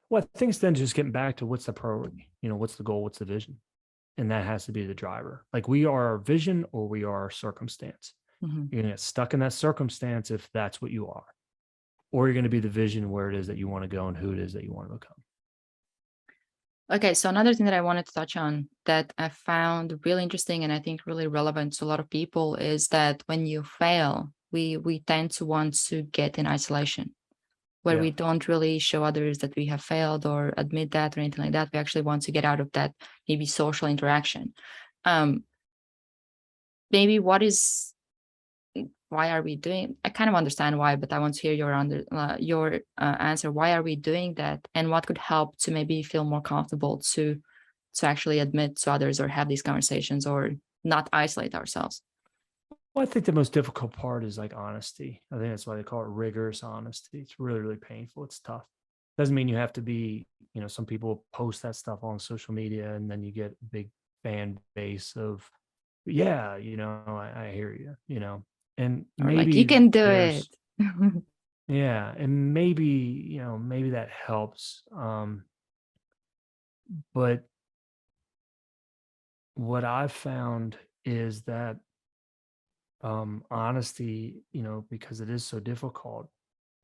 Well, things then just getting back to what's the priority, what's the goal, what's the vision? And that has to be the driver. Like, we are our vision or we are our circumstance. You're going to get stuck in that circumstance if that's what you are, or you're going to be the vision where it is that you want to go and who it is that you want to become. Okay, so another thing that I wanted to touch on that I found really interesting and I think really relevant to a lot of people is that when you fail, we tend to want to get in isolation. where Yeah. we don't really show others that we have failed or admit that or anything like that. We actually want to get out of that maybe social interaction. Maybe why are we doing? I kind of understand why, but I want to hear your answer. Why are we doing that, and what could help to maybe feel more comfortable to actually admit to others or have these conversations or not isolate ourselves? Well, I think the most difficult part is like honesty. I think that's why they call it rigorous honesty. It's really, really painful. It's tough. Doesn't mean you have to be, some people post that stuff on social media and then you get a big fan base of, yeah, I hear you, and Or like, you maybe can do it. there's, yeah, and maybe that helps. But what I've found is that honesty, because it is so difficult,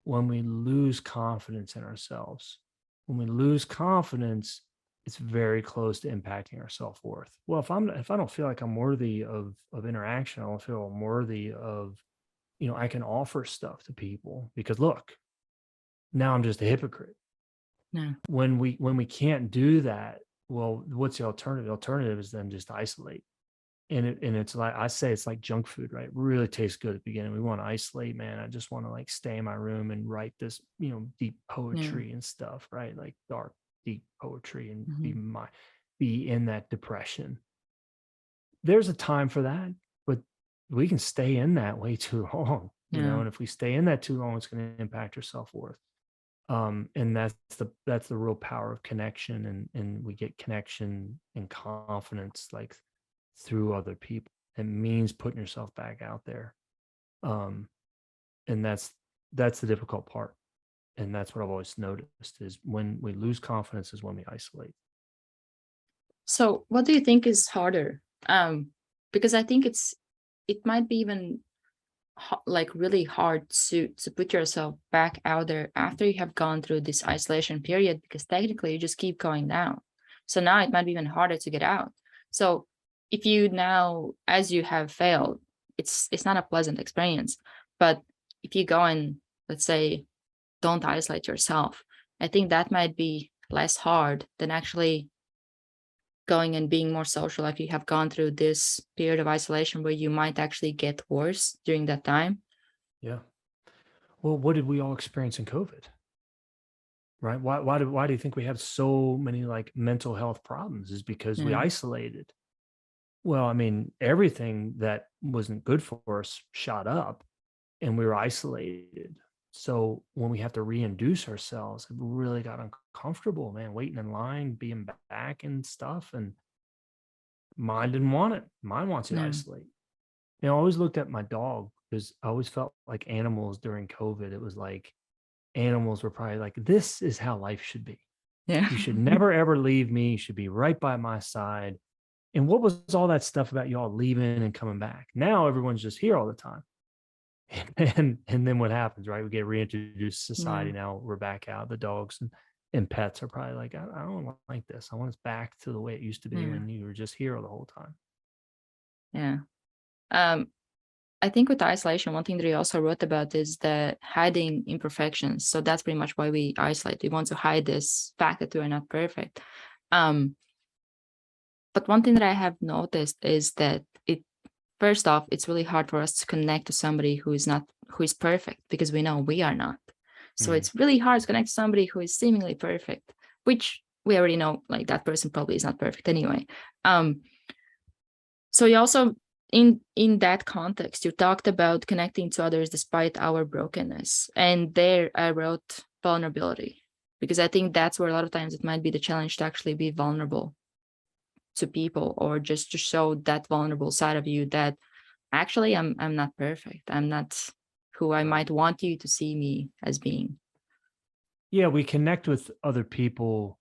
when we lose confidence in ourselves, when we lose confidence, it's very close to impacting our self-worth. Well, if I don't feel like I'm worthy of interaction, I don't feel I'm worthy of, I can offer stuff to people because look, now I'm just a hypocrite. Yeah. When we can't do that, well, what's the alternative? The alternative is then just isolate. And it's like I say, it's like junk food, right? It really tastes good at the beginning. We want to isolate, man. I just want to like stay in my room and write this, deep Yeah. poetry and stuff, right? Like dark, deep poetry and Mhm. be in that depression. There's a time for that, but we can stay in that way too long, Yeah. and if we stay in that too long, it's going to impact our self-worth. And that's the real power of connection, and we get connection and confidence like through other people. It means putting yourself back out there. Um, and that's the difficult part. And that's what I've always noticed is when we lose confidence is when we isolate. So what do you think is harder? Because I think it might be even like really hard to put yourself back out there after you have gone through this isolation period, because technically you just keep going down. So now it might be even harder to get out. So if you now, as you have failed, it's not a pleasant experience. But if you go and, let's say, don't isolate yourself, I think that might be less hard than actually going and being more social. Like, you have gone through this period of isolation where you might actually get worse during that time. Yeah. Well, what did we all experience in COVID? Right? Why do you think we have so many like mental health problems? Is because we Yeah. isolated. Well, I mean, everything that wasn't good for us shot up and we were isolated. So when we have to reinduce ourselves, it really got uncomfortable, man, waiting in line, being back and stuff. And mine didn't want it. Mine wants you to Yeah. isolate. I always looked at my dog because I always felt like animals during COVID. It was like animals were probably like, this is how life should be. Yeah. You should never, ever leave me. You should be right by my side. And what was all that stuff about y'all leaving and coming back? Now everyone's just here all the time. And then what happens, right? We get reintroduced to Yeah. society. Now we're back out. The dogs and pets are probably like, I don't like this. I want us back to the way it used to be Yeah. when you were just here the whole time. Yeah. Um, I think with isolation, one thing that he also wrote about is the hiding imperfections. So that's pretty much why we isolate. We want to hide this fact that we are not perfect. Um, but one thing that I have noticed is that first off, it's really hard for us to connect to somebody who is perfect, because we know we are not. So Mm. it's really hard to connect to somebody who is seemingly perfect, which we already know, like, that person probably is not perfect anyway. So you also, in that context, you talked about connecting to others despite our brokenness. And there I wrote vulnerability, because I think that's where a lot of times it might be the challenge to actually be vulnerable to people, or just to show that vulnerable side of you that actually I'm not perfect. I'm not who I might want you to see me as being. Yeah, we connect with other people.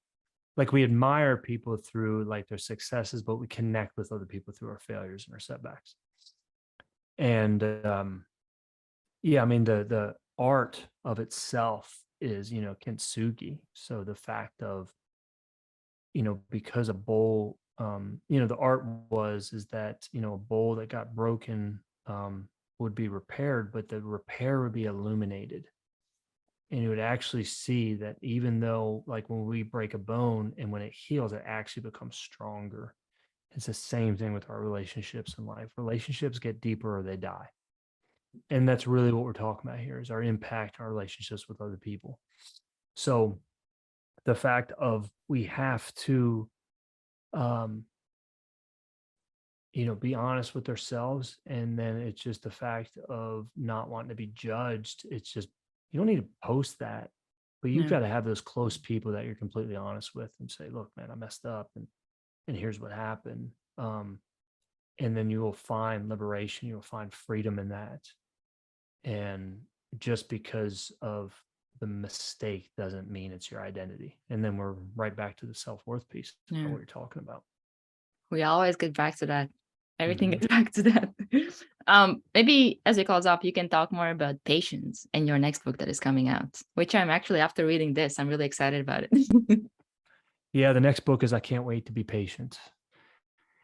Like we admire people through like their successes, but we connect with other people through our failures and our setbacks. And yeah, I mean the art of itself is, kintsugi. So the fact of, because a bowl, the art is that, a bowl that got broken would be repaired, but the repair would be illuminated. And you would actually see that even though, like, when we break a bone and when it heals, it actually becomes stronger. It's the same thing with our relationships in life. Relationships get deeper or they die. And that's really what we're talking about here, is our impact, our relationships with other people. So the fact of we have to, um, be honest with ourselves. And then it's just the fact of not wanting to be judged. It's just, you don't need to post that, but you've Yeah. got to have those close people that you're completely honest with and say, look, man, I messed up and here's what happened. And then you will find liberation, you'll find freedom in that. And just because of the mistake doesn't mean it's your identity. And then we're right back to the self-worth piece of Yeah. what you're talking about. We always get back to that. Everything Mhm. gets back to that. Maybe as it calls up, you can talk more about patience in your next book that is coming out, which I'm actually, after reading this, I'm really excited about it. Yeah, the next book is I Can't Wait to Be Patient.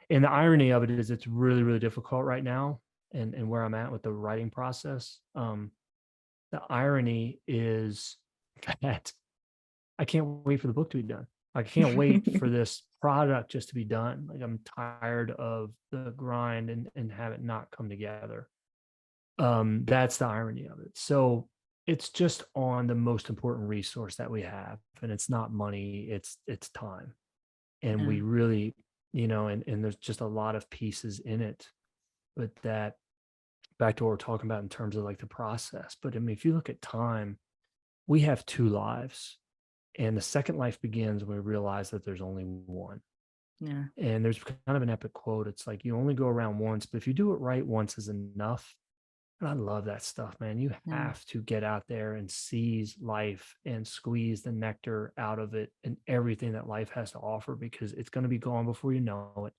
And the irony of it is it's really, really difficult right now and where I'm at with the writing process. The irony is that I can't wait for the book to be done. I can't wait for this product just to be done. Like, I'm tired of the grind and have it not come together. That's the irony of it. So it's just on the most important resource that we have. And it's not money, it's time. And Yeah. we really, and there's just a lot of pieces in it. But that, back to what we're talking about in terms of like the process. But I mean, if you look at time, we have two lives. And the second life begins when we realize that there's only one. Yeah. And there's kind of an epic quote. It's like, you only go around once, but if you do it right, once is enough. And I love that stuff, man. You Yeah. have to get out there and seize life and squeeze the nectar out of it and everything that life has to offer, because it's going to be gone before you know it.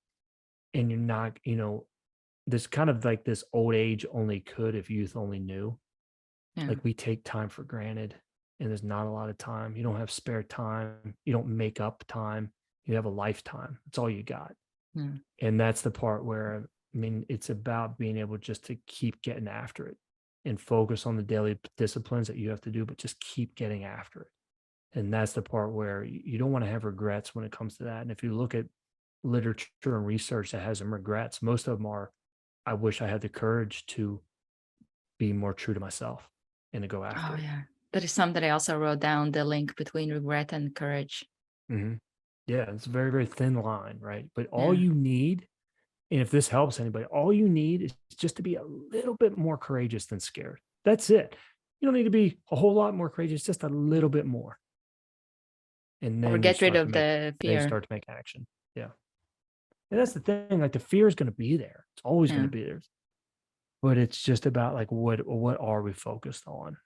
And you're not, there's kind of like this old age only could if youth only knew. Yeah. Like, we take time for granted and there's not a lot of time. You don't have spare time. You don't make up time. You have a lifetime. That's all you got. Yeah. And that's the part where, I mean, it's about being able just to keep getting after it and focus on the daily disciplines that you have to do, but just keep getting after it. And that's the part where you don't want to have regrets when it comes to that. And if you look at literature and research that has some regrets, most of them are, I wish I had the courage to be more true to myself and to go Oh, after it. yeah. That is something I also wrote down, the link between regret and courage. Mhm. Yeah, it's a very, very thin line, right? But all Yeah. you need, and if this helps anybody, all you need is just to be a little bit more courageous than scared. That's it. You don't need to be a whole lot more courageous, just a little bit more. And Or then get rid of the you fear. start to make action. Yeah. And that's the thing. Like, the fear is going to be there. It's always going Yeah. to be there. But it's just about like, what are we focused on?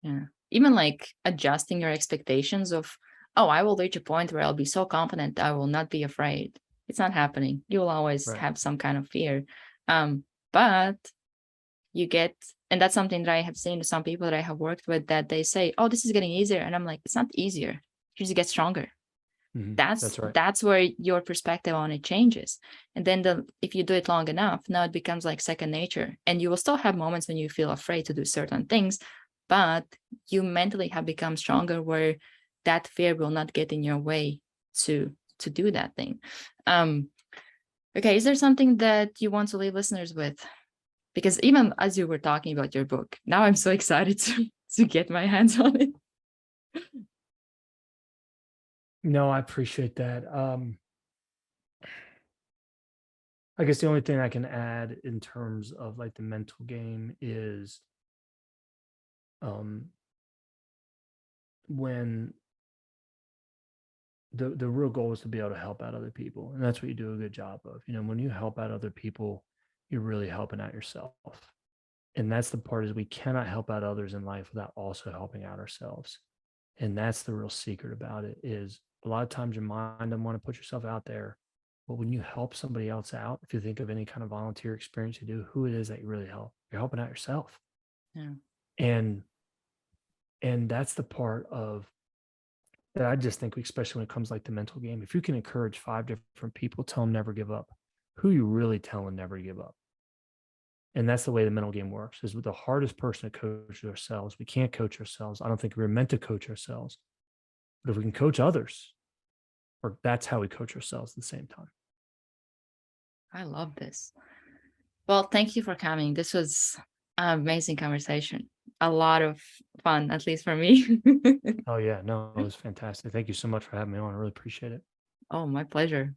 Yeah. Even like adjusting your expectations of, oh, I will reach a point where I'll be so confident I will not be afraid. It's not happening. You will always Right. have some kind of fear. But you get, and that's something that I have seen to some people that I have worked with, that they say, oh, this is getting easier. And I'm like, it's not easier. You just get stronger. That's That's right. that's where your perspective on it changes. And then if you do it long enough, now it becomes like second nature. And you will still have moments when you feel afraid to do certain things, but you mentally have become stronger where that fear will not get in your way to do that thing. Okay, is there something that you want to leave listeners with? Because even as you were talking about your book, now I'm so excited to get my hands on it. No, I appreciate that. I guess the only thing I can add in terms of like the mental game is, when the real goal is to be able to help out other people. And that's what you do a good job of. When you help out other people, you're really helping out yourself. And that's the part, is we cannot help out others in life without also helping out ourselves. And that's the real secret about it, is a lot of times your mind doesn't want to put yourself out there. But when you help somebody else out, if you think of any kind of volunteer experience you do, who it is that you really help, you're helping out yourself. Yeah. And that's the part of that I just think, especially when it comes like the mental game, if you can encourage 5 different people, tell them never give up, who you really telling never give up? And that's the way the mental game works, is with the hardest person to coach ourselves. We can't coach ourselves. I don't think we're meant to coach ourselves. But if we can coach others, or that's how we coach ourselves at the same time. I love this. Well, thank you for coming. This was an amazing conversation. A lot of fun, at least for me. Oh yeah, no, it was fantastic. Thank you so much for having me on. I really appreciate it. Oh, my pleasure.